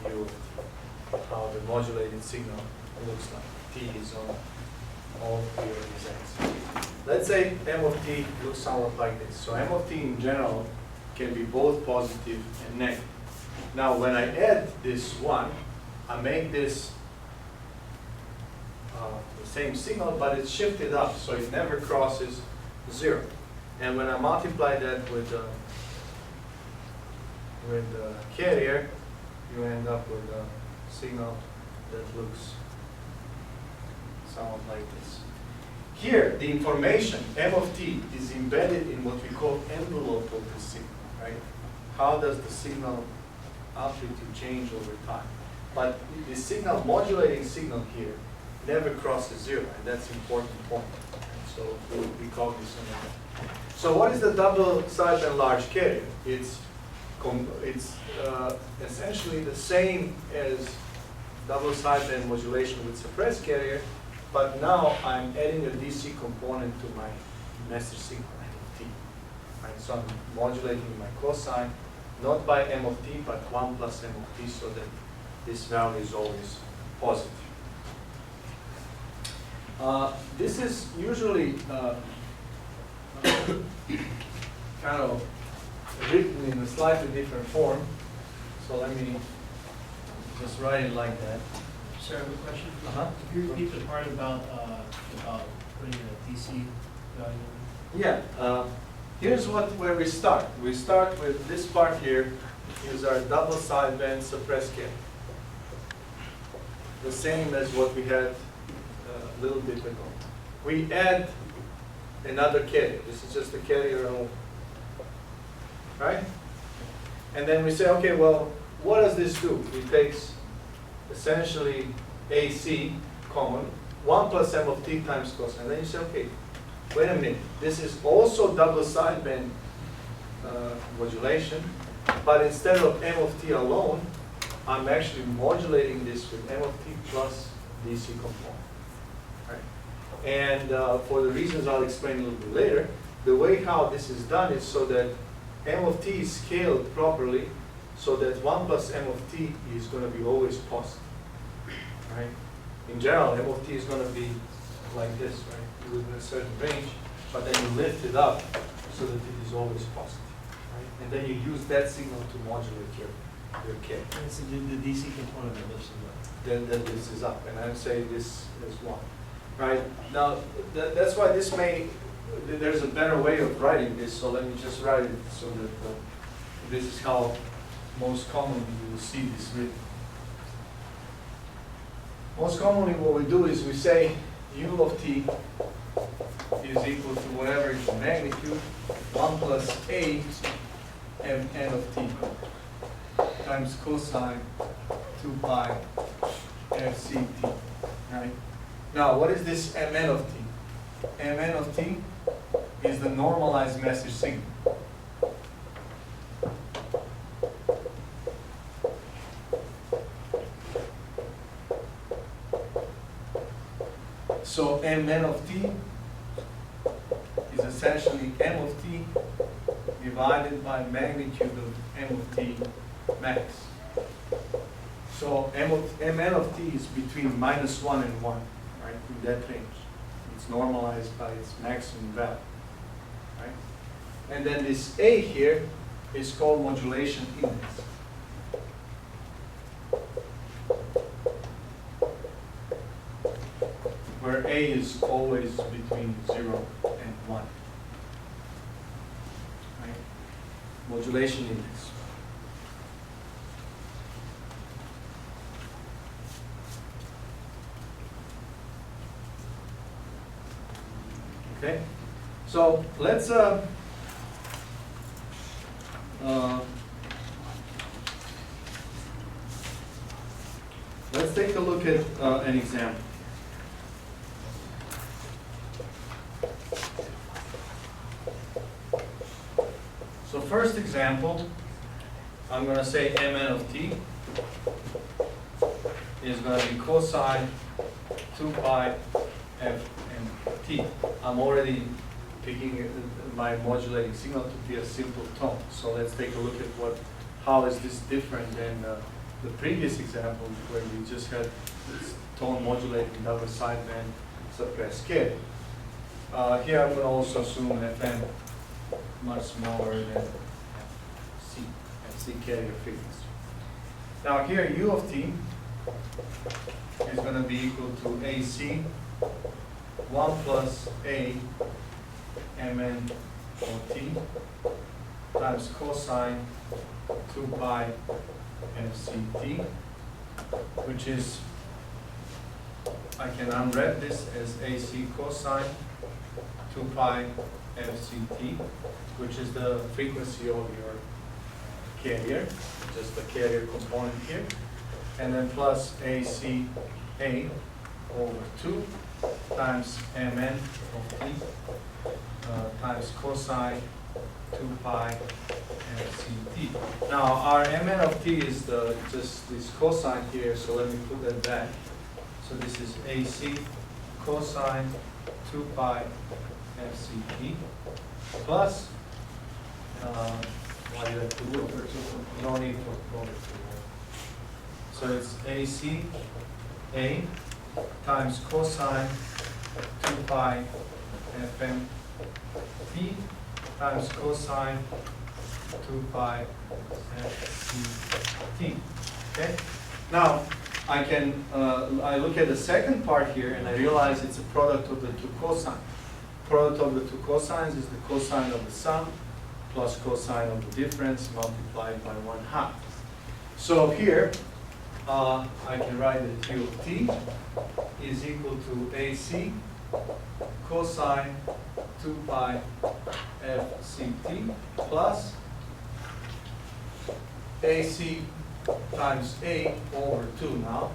U of t. how the modulated signal looks like. T is on all three of these ends. Let's say M of t looks somewhat like this. So M of t in general can be both positive and negative. Now when I add this one, I make this the same signal, but it's shifted up, so it never crosses 0. And when I multiply that with the carrier, you end up with a signal that looks somewhat like this. Here, the information, M of t, is embedded in what we call envelope of the signal, right? How does the signal amplitude change over time? But the signal, modulating signal here, never crosses 0, and that's an important point. So we call this one. So what is the double sideband large carrier? It's essentially the same as double sideband modulation with suppressed carrier, but now I'm adding a DC component to my message signal M of t. Right? So I'm modulating my cosine, not by M of t, but 1 plus M of t, so that this value is always positive. This is usually kind of written in a slightly different form. So let me just write it like that. Sir, I have a question. Uh-huh. Could you repeat the part about putting a DC value in? Yeah. Here's where we start. We start with this part here is our double sideband suppressed carrier. The same as what we had a little bit ago. We add another carrier. This is just a carrier only. Right? And then we say, okay, well, what does this do? It takes essentially AC common, 1 plus M of t times cosine. And then you say, okay, wait a minute. This is also double sideband modulation, but instead of M of t alone, I'm actually modulating this with M of t plus DC component. Right? And for the reasons I'll explain a little bit later, the way how this is done is so that M of t is scaled properly, so that 1 plus M of t is going to be always positive. Right? In general, M of t is going to be like this, right? Within a certain range, but then you lift it up so that it is always positive. Right? And then you use that signal to modulate your K. It's the DC component that lifts it up. Then this is up, and I would say this is 1. Right? Now, that's why this there's a better way of writing this, so let me just write it so that this is how most commonly you will see this written. Most commonly what we do is we say U of t is equal to whatever is the magnitude, 1 plus A m n of t times cosine 2 pi fct. Right? Now, what is this mn of t? Mn of t is the normalized message signal. So Mn of t is essentially M of t divided by magnitude of M of t max. So Mn of t is between -1 and 1, right, in that range. It's normalized by its maximum value, right? And then this A here is called modulation index. Where A is always between 0 and 1. Right? Modulation index. Okay? So let's take a look at an example. So first example, I'm going to say Mn of t is going to be cosine 2 pi f n t. I'm already picking my modulating signal to be a simple tone. So let's take a look at how is this different than the previous example where we just had this tone modulating double sideband suppressed carrier. Here I'm going to also assume FM much smaller than FC carrier frequency. Now here U of t is going to be equal to AC 1 plus A Mn of t times cosine 2 pi FCT, which is, I can unwrap this as AC cosine 2 pi FCT, which is the frequency of your carrier, just the carrier component here, and then plus AC A over 2 times Mn of t times cosine 2 pi FCT. Now our Mn of t is just this cosine here, so let me put that back. So this is AC cosine 2 pi FCT plus, why did I put over 2? No need for over 2. So it's AC A times cosine 2 pi FM T times cosine 2 pi FCT. Okay? Now, I look at the second part here and I realize it's a product of the two cosines. Product of the two cosines is the cosine of the sum plus cosine of the difference multiplied by 1/2. So here, I can write that Q of t is equal to AC cosine 2 pi FCT plus AC times A over 2 now,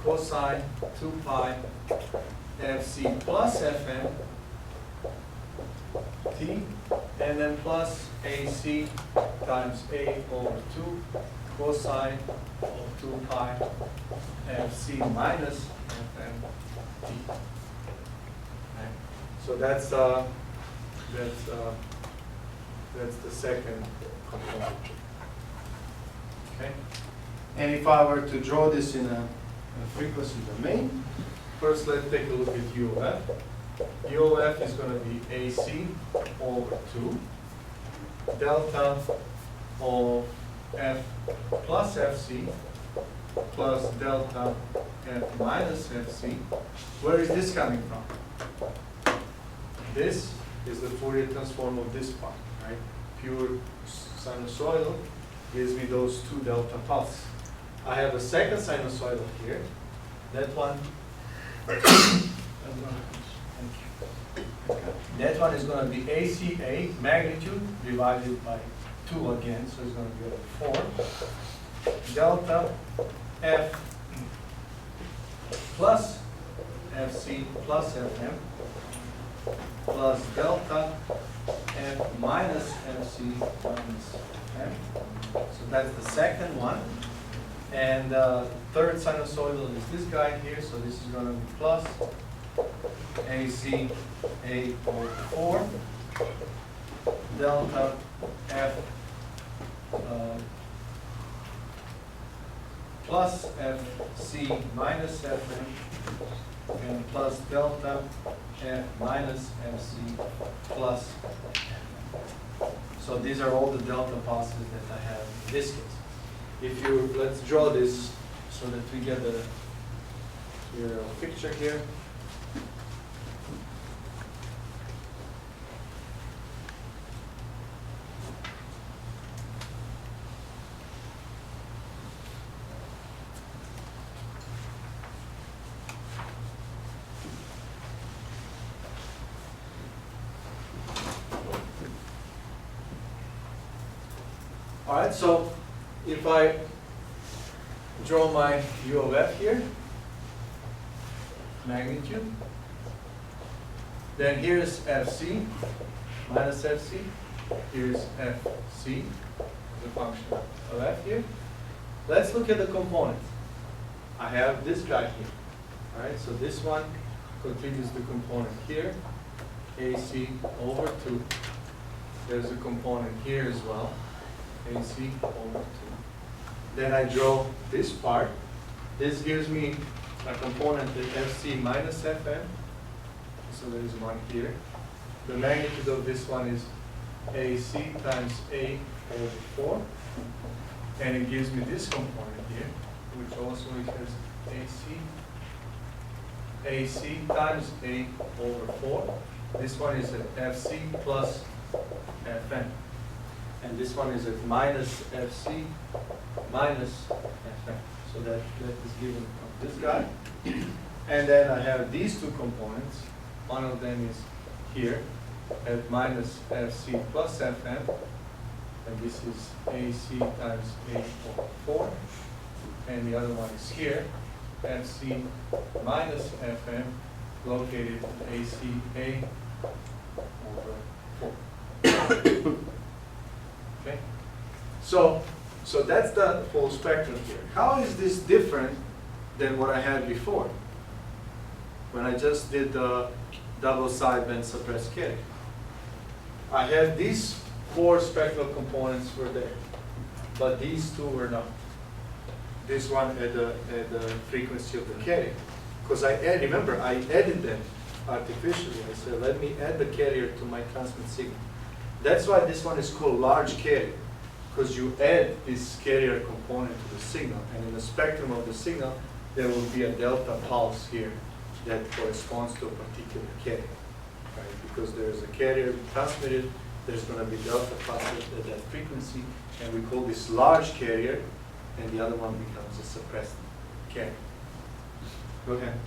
cosine 2 pi FC plus FM T, and then plus AC times A over 2 cosine of 2 pi FC minus FM T. Okay. So that's the second component. Okay. And if I were to draw this in a frequency domain, first let's take a look at U of F. U of F is going to be AC over 2 delta of F plus FC plus delta F minus FC. Where is this coming from? This is the Fourier transform of this part, right? Pure sinusoidal gives me those two delta pulses. I have a second sinusoidal here. That one, that one is going to be ACA magnitude divided by 2 again, so it's going to be over 4 delta F plus FC plus FM plus delta F minus FC minus FM. So that's the second one. And third sinusoidal is this guy here, so this is going to be plus AC A over 4 delta F plus FC minus FM and plus delta F minus FC plus FM. So these are all the delta pulses that I have in this case. If you, let's draw this so that we get the picture here. All right, so if I draw my U of F here, magnitude, then here's FC minus FC, here's FC, the function of F here. Let's look at the components. I have this guy here, all right, so this one continues the component here, AC over 2. There's a component here as well, AC over 2. Then I draw this part. This gives me a component at FC minus Fm. So there is one here. The magnitude of this one is AC times A over 4. And it gives me this component here, which also has AC times A over 4. This one is at FC plus Fm. And this one is at minus FC minus Fm. So that is given from this guy. And then I have these two components. One of them is here at minus FC plus Fm. And this is AC times A over 4. And the other one is here, FC minus Fm, located at AC A over 4. Okay? So that's the full spectrum here. How is this different than what I had before, when I just did the double sideband suppressed carrier? I had these 4 spectral components were there, but these 2 were not. This one had the frequency of the carrier. Because remember, I added them artificially. I said, let me add the carrier to my transmit signal. That's why this one is called large carrier, because you add this carrier component to the signal, and in the spectrum of the signal, there will be a delta pulse here that corresponds to a particular carrier. Right? Because there's a carrier transmitted, there's going to be delta pulse at that frequency, and we call this large carrier, and the other one becomes a suppressed carrier. Go ahead.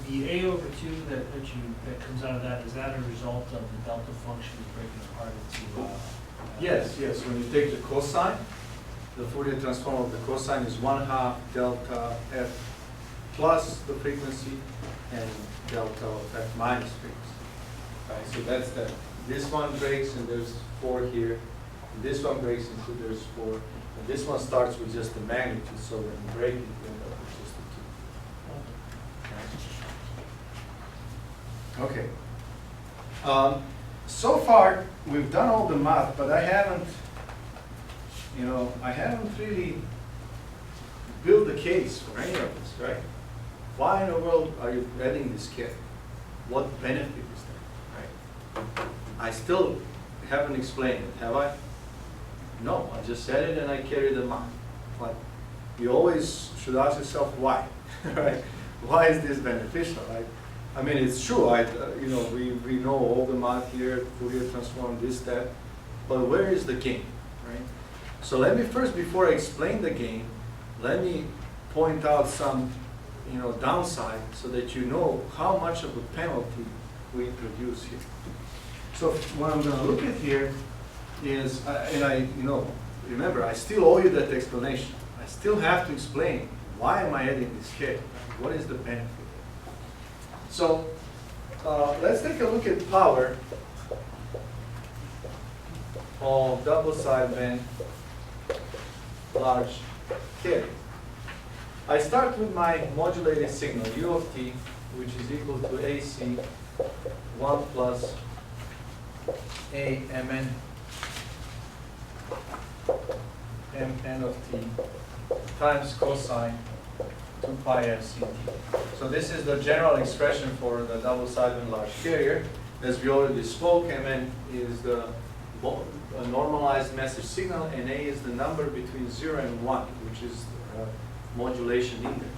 The A over 2 that comes out of that, is that a result of the delta function breaking apart into? Yes. When you take the cosine, the Fourier transform of the cosine is 1/2 delta f plus the frequency and delta of f minus frequency. Right. So that's that. This one breaks and there's 4 here. And this one breaks and so there's 4. And this one starts with just the magnitude. So when you break it, you end up with just the 2. Okay. So far, we've done all the math, but I haven't really built a case for any of this, right? Why in the world are you adding this kit? What benefit is there, right? I still haven't explained it, have I? No, I just said it and I carried them on. But you always should ask yourself why, right? Why is this beneficial, right? I mean, it's true. We know all the math here, Fourier transform, this, that, but where is the gain, right? So let me first, before I explain the gain, let me point out some, downside, so that you know how much of a penalty we produce here. So what I'm going to look at here is, remember, I still owe you that explanation. I still have to explain why am I adding this K? What is the benefit? So let's take a look at power of double sideband large carrier. I start with my modulated signal U of t, which is equal to AC 1 plus A mn mn of t times cosine 2 pi fct. So this is the general expression for the double sideband large carrier. As we already spoke, mn is the normalized message signal, and A is the number between 0 and 1, which is the modulation index.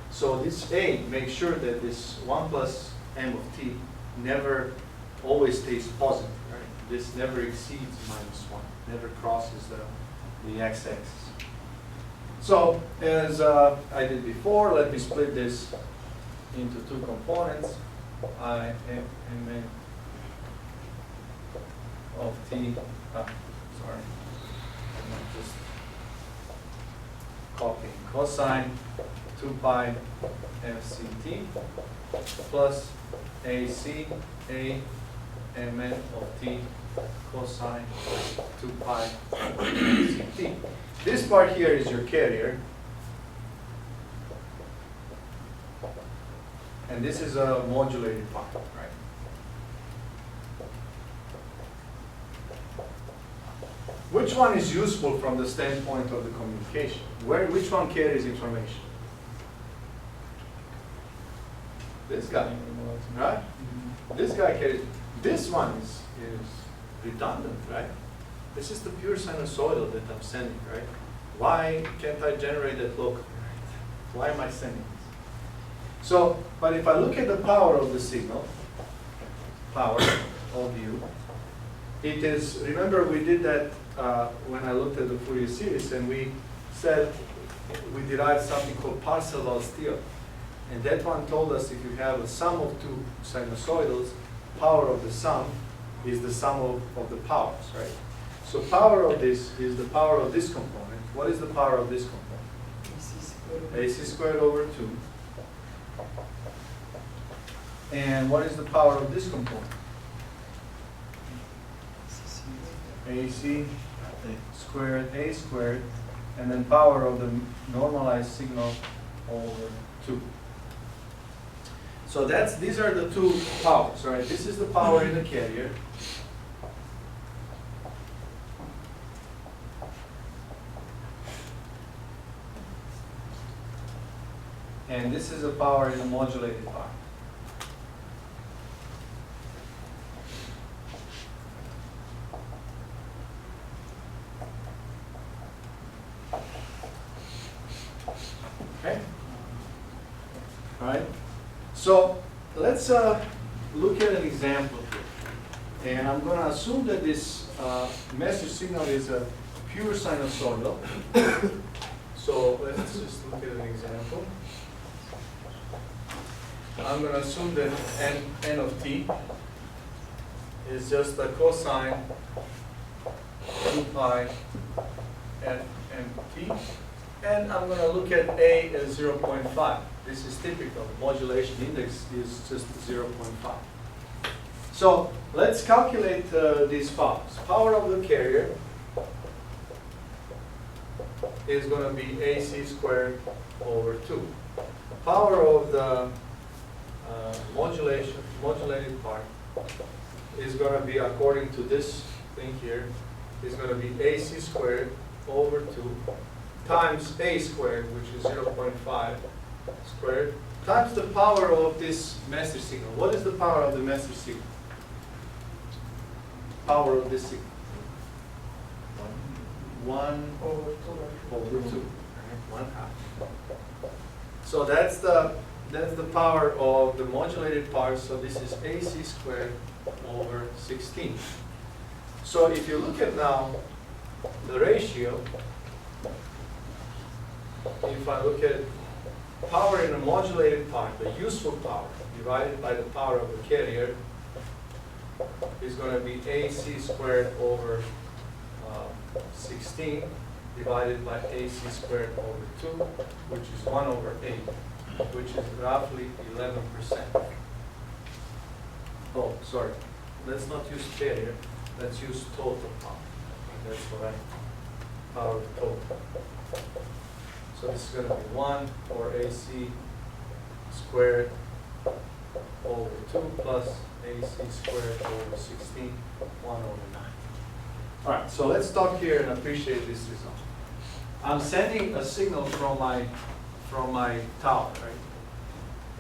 So this A makes sure that this 1 plus m of t never always stays positive, right? This never exceeds -1, never crosses the x-axis. So as I did before, let me split this into 2 components. I mn of t, sorry, I'm just copying cosine 2 pi fct plus AC A mn of t cosine 2 pi fct. This part here is your carrier, and this is a modulated part, right? which one is useful from the standpoint of the communication? Which one carries information? This guy, right? This guy carries, this one is redundant, right? This is the pure sinusoidal that I'm sending, right? Why can't I generate that locally, right? Why am I sending this? So, but if I look at the power of the signal, power of u, it is, remember we did that when I looked at the Fourier series, and we said we derived something called Parseval-Steele. And that one told us if you have a sum of two sinusoidals, power of the sum is the sum of the powers, right? So power of this is the power of this component. What is the power of this component? AC squared over 2. And what is the power of this component? AC squared, A squared, and then power of the normalized signal over 2. So these are the two powers, right? This is the power in the carrier. And this is the power in the modulated part. Okay? All right? So let's look at an example here. And I'm going to assume that this message signal is a pure sinusoidal. So let's just look at an example. I'm going to assume that n of t is just a cosine 2 pi f m t. And I'm going to look at a as 0.5. This is typical. Modulation index is just 0.5. So let's calculate these powers. Power of the carrier is going to be AC squared over 2. Power of the modulated part is going to be, according to this thing here, is going to be AC squared over 2 times A squared, which is 0.5 squared, times the power of this message signal. What is the power of the message signal? Power of this signal. 1 over 2. 1/2. So that's the power of the modulated part. So this is AC squared over 16. So if you look at now the ratio, if I look at power in the modulated part, the useful power divided by the power of the carrier is going to be AC squared over 16 divided by AC squared over 2, which is 1 over 8, which is roughly 11%. Oh, sorry. Let's not use carrier. Let's use total power. That's what power of total. So this is going to be 1 or AC squared over 2 plus AC squared over 16, 1 over 9. All right, so let's stop here and appreciate this result. I'm sending a signal from my tower, right?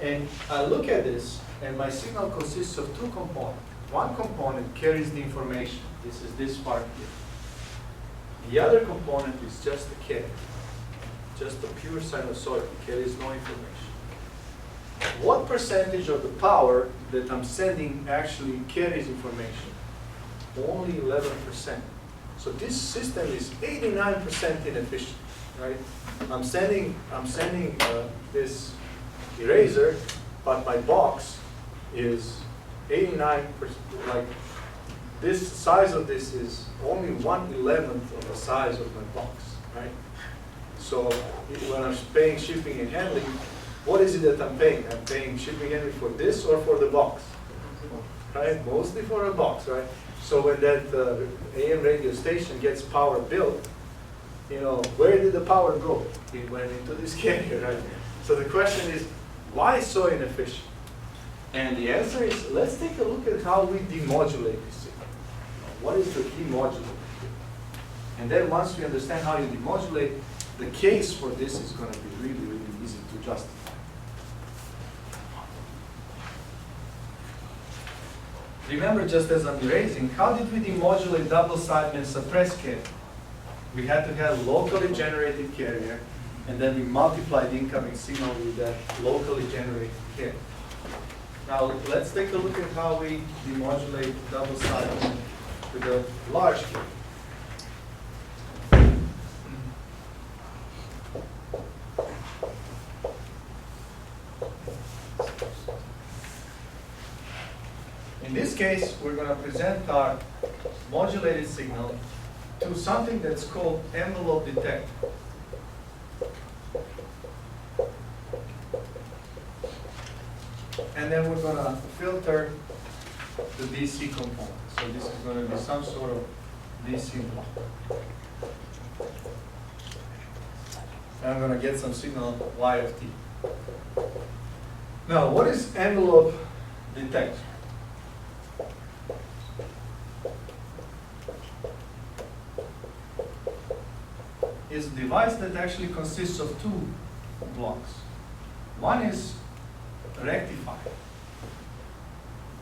And I look at this, and my signal consists of two components. One component carries the information. This is this part here. The other component is just the carrier. Just a pure sinusoid, carries no information. What percentage of the power that I'm sending actually carries information? Only 11%. So this system is 89% inefficient, right? I'm sending this eraser, but my box is 89%. Like this size of this is only 1/11 of the size of my box, right? So when I'm paying shipping and handling, what is it that I'm paying? I'm paying shipping and handling for this or for the box, right? Mostly for a box, right? So when that AM radio station gets power billed, you know, where did the power go? It went into this carrier, right? So the question is, why so inefficient? And the answer is, let's take a look at how we demodulate this signal. What is the demodulator? And then once we understand how you demodulate, the case for this is going to be really, really easy to justify. Remember, just as I'm erasing, how did we demodulate double Sideman suppressed carrier? We had to have locally generated carrier, and then we multiplied the incoming signal with that locally generated carrier. Now, let's take a look at how we demodulate double Sideman with a large carrier. In this case, we're going to present our modulated signal to something that's called envelope detector. And then we're going to filter the DC component. So this is going to be some sort of DC block. And I'm going to get some signal Y of t. Now, what is envelope detector? Is a device that actually consists of two blocks. One is a rectifier,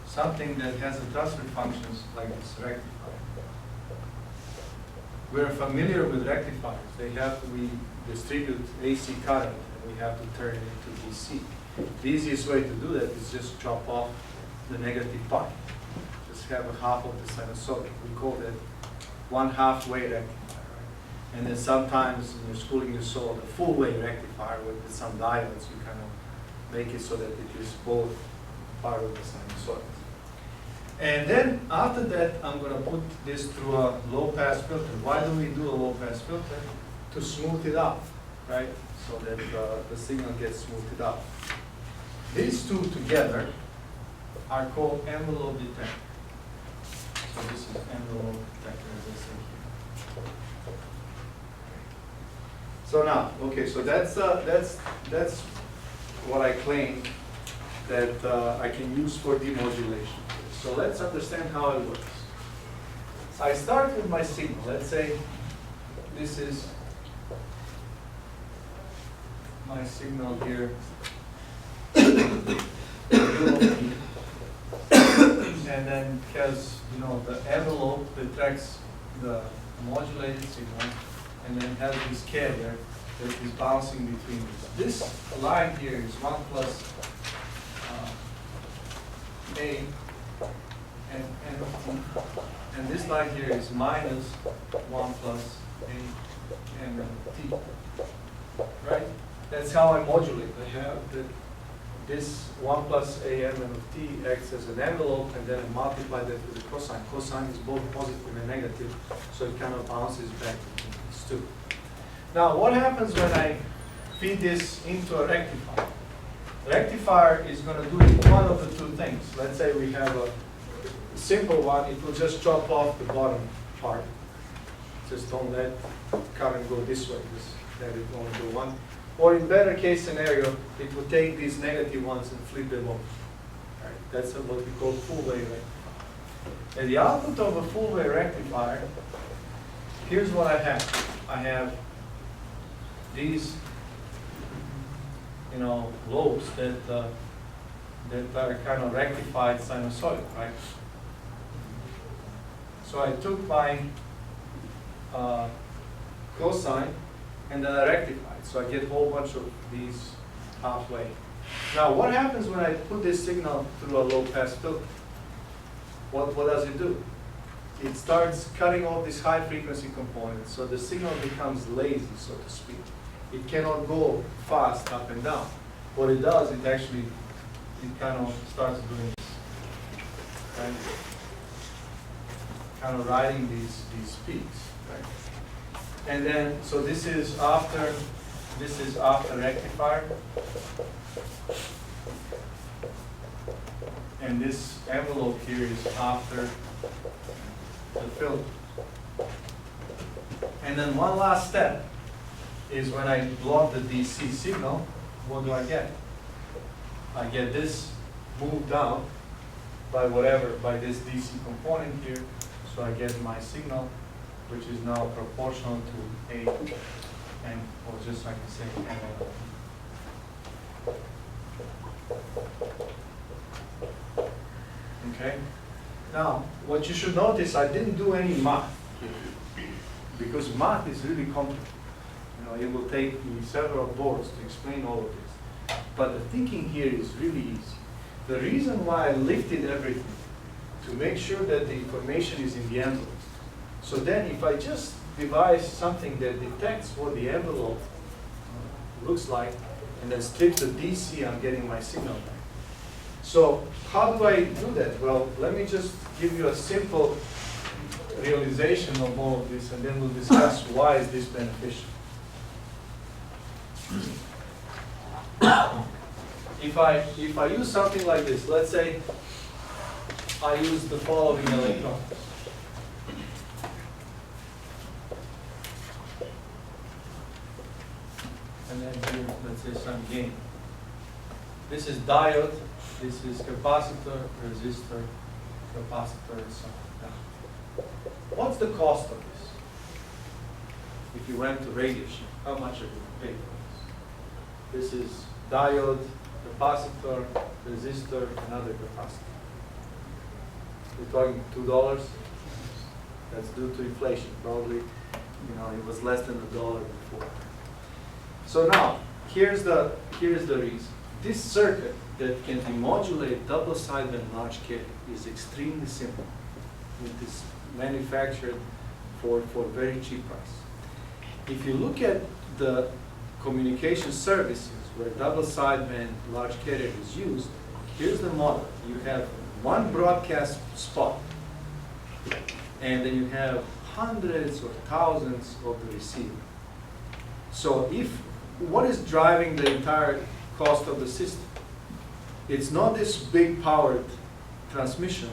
something that has a transfer functions like this rectifier. We're familiar with rectifiers. We distribute AC current, and we have to turn it into DC. The easiest way to do that is just chop off the negative pi. Just have a half of the sinusoid. We call that 1/2 wave rectifier. And then sometimes in your schooling you saw the full wave rectifier with some diodes. You kind of make it so that it is both part of the sinusoid. And then after that, I'm going to put this through a low pass filter. Why do we do a low pass filter? To smooth it out, right? So that the signal gets smoothed out. These two together are called envelope detector. So this is envelope detector, as I said here. So now, okay, so that's what I claim that I can use for demodulation. So let's understand how it works. I start with my signal. Let's say this is my signal here. And then because the envelope detects the modulated signal, and then has this carrier that is bouncing between these. This line here is 1 plus A and this line here is minus 1 plus A and T. Right? That's how I modulate. I have this 1 plus A M of T acts as an envelope, and then I multiply that with the cosine. Cosine is both positive and negative, so it kind of bounces back between these two. Now, what happens when I feed this into a rectifier? Rectifier is going to do one of the two things. Let's say we have a simple one. It will just chop off the bottom part. Just don't let current go this way. Just let it only go one. Or in better case scenario, it will take these negative ones and flip them over. Right? That's what we call full wave rectifier. And the output of a full wave rectifier, here's what I have. I have these lobes that are kind of rectified sinusoid, right? So I took my cosine and then I rectified. So I get a whole bunch of these halfway. Now what happens when I put this signal through a low pass filter? What does it do? It starts cutting off this high frequency component, so the signal becomes lazy, so to speak. It cannot go fast up and down. What it does, it kind of starts doing this, right? Kind of riding these peaks, right? And then, so this is after rectifier, and this envelope here is after the filter. And then one last step is when I block the DC signal, what do I get? I get this moved down by this DC component here, so I get my signal which is now proportional to A and, or just like I say, N over P. Okay? Now, what you should notice, I didn't do any math here, because math is really complicated. You know, it will take me several boards to explain all of this. But the thinking here is really easy. The reason why I lifted everything, to make sure that the information is in the envelope. So then if I just devise something that detects what the envelope looks like, and then strips the DC, I'm getting my signal back. So how do I do that? Well, let me just give you a simple realization of all of this, and then we'll discuss why is this beneficial. If I use something like this, let's say I use the following electron. And then here, let's say some gain. This is diode, this is capacitor, resistor, capacitor, and so on. What's the cost of this? If you went to Radio Shack, how much are you going to pay for this? This is diode, capacitor, resistor, another capacitor. We're talking $2. That's due to inflation. Probably, you know, it was less than $1 before. So now, here's the reason. This circuit that can demodulate double sideband large carrier is extremely simple. It is manufactured for very cheap price. If you look at the communication services where double sideband large carrier is used, here's the model. You have one broadcast spot, and then you have hundreds or thousands of the receiver. So what is driving the entire cost of the system? It's not this big powered transmission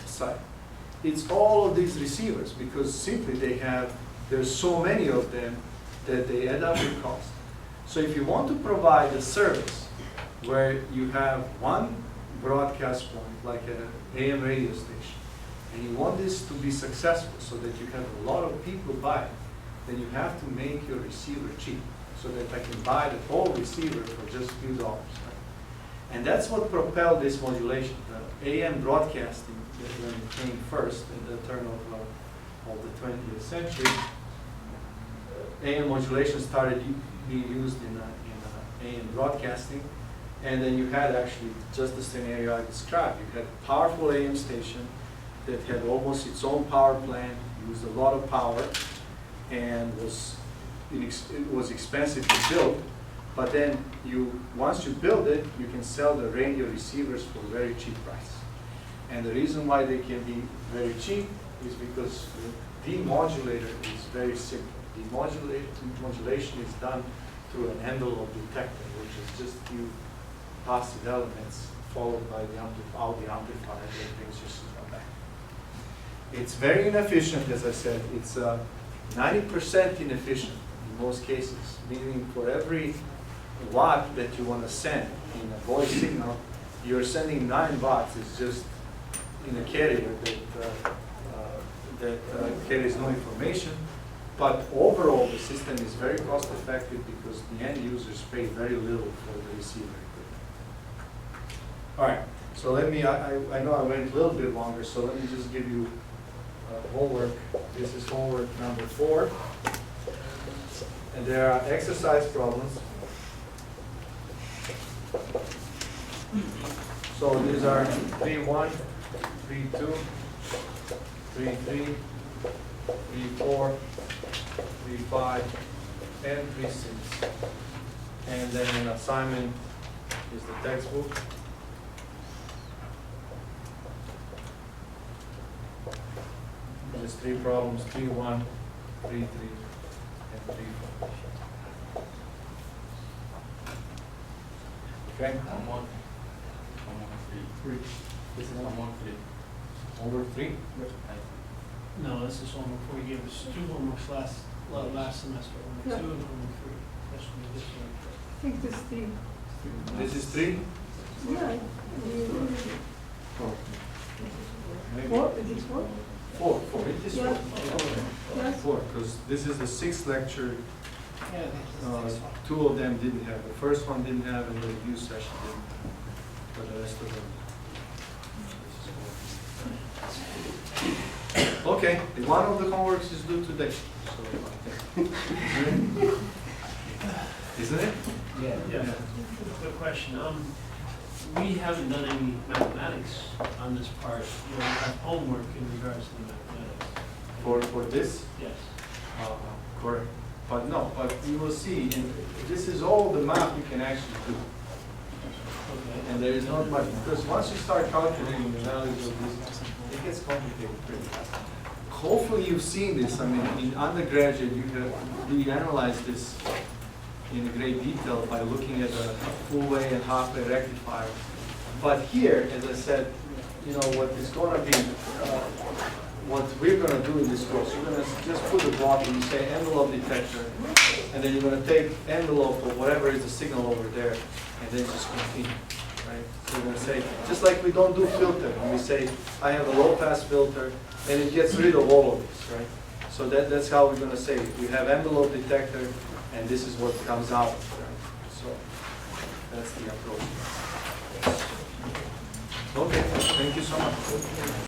side. It's all of these receivers, because simply there's so many of them that they add up in cost. So if you want to provide a service where you have one broadcast point, like an AM radio station, and you want this to be successful so that you have a lot of people buy it, then you have to make your receiver cheap, so that I can buy the whole receiver for just a few dollars. Right? And that's what propelled this modulation. The AM broadcasting, when it came first in the turn of the 20th century, AM modulation started being used in AM broadcasting, and then you had actually just the scenario I described. You had a powerful AM station that had almost its own power plant, used a lot of power, and it was expensive to build. But then once you build it, you can sell the radio receivers for a very cheap price. And the reason why they can be very cheap is because the demodulator is very simple. Demodulation is done through an envelope detector, which is just a few passive elements followed by the amplifier that brings your signal back. It's very inefficient, as I said. It's 90% inefficient in most cases, meaning for every watt that you want to send in a voice signal, you're sending 9 watts. It's just in a carrier that carries no information. But overall, the system is very cost effective because the end users pay very little for the receiver equipment. All right, so let me, I know I went a little bit longer, so let me just give you homework. This is homework number 4. And there are exercise problems. So these are 3-1, 3-2, 3-3, 3-4, 3-5, and 3-6. And then an assignment is the textbook. There's 3 problems, 3-1, 3-3, and 3-4. Okay? Homework 3. This is Homework 3. homework 3? No, this is homework 4. You gave us 2 homeworks last semester. Homework 2 and homework 3. That should be this one. I think this thing. This is 3? Yeah. 4. Maybe. 4? Is it 4? 4. It is 4. Yeah. Yes. Four, because this is the sixth lecture. Yeah, Two of them didn't have. The first one didn't have, and the review session didn't have. But the rest of them. Okay, one of the homeworks is due today. So, isn't it? Yeah. Yeah, good question. We haven't done any mathematics on this part, you know, we have homework in regards to the mathematics. For this? Yes. Correct. But no, but you will see, and this is all the math you can actually do. Okay. And there is not much, because once you start calculating the values of this, it gets complicated pretty fast. Hopefully you've seen this. I mean, in undergraduate, we analyze this in great detail by looking at a full way and half way rectifier. But here, as I said, you know, what is gonna be, what we're gonna do in this course, you're gonna just put the block and you say envelope detector, and then you're gonna take envelope or whatever is the signal over there, and then just continue, right? So we're gonna say, just like we don't do filter, and we say, I have a low pass filter, and it gets rid of all of this, right? So that's how we're gonna say it. We have envelope detector, and this is what comes out, right? So that's the approach. Okay, thank you so much.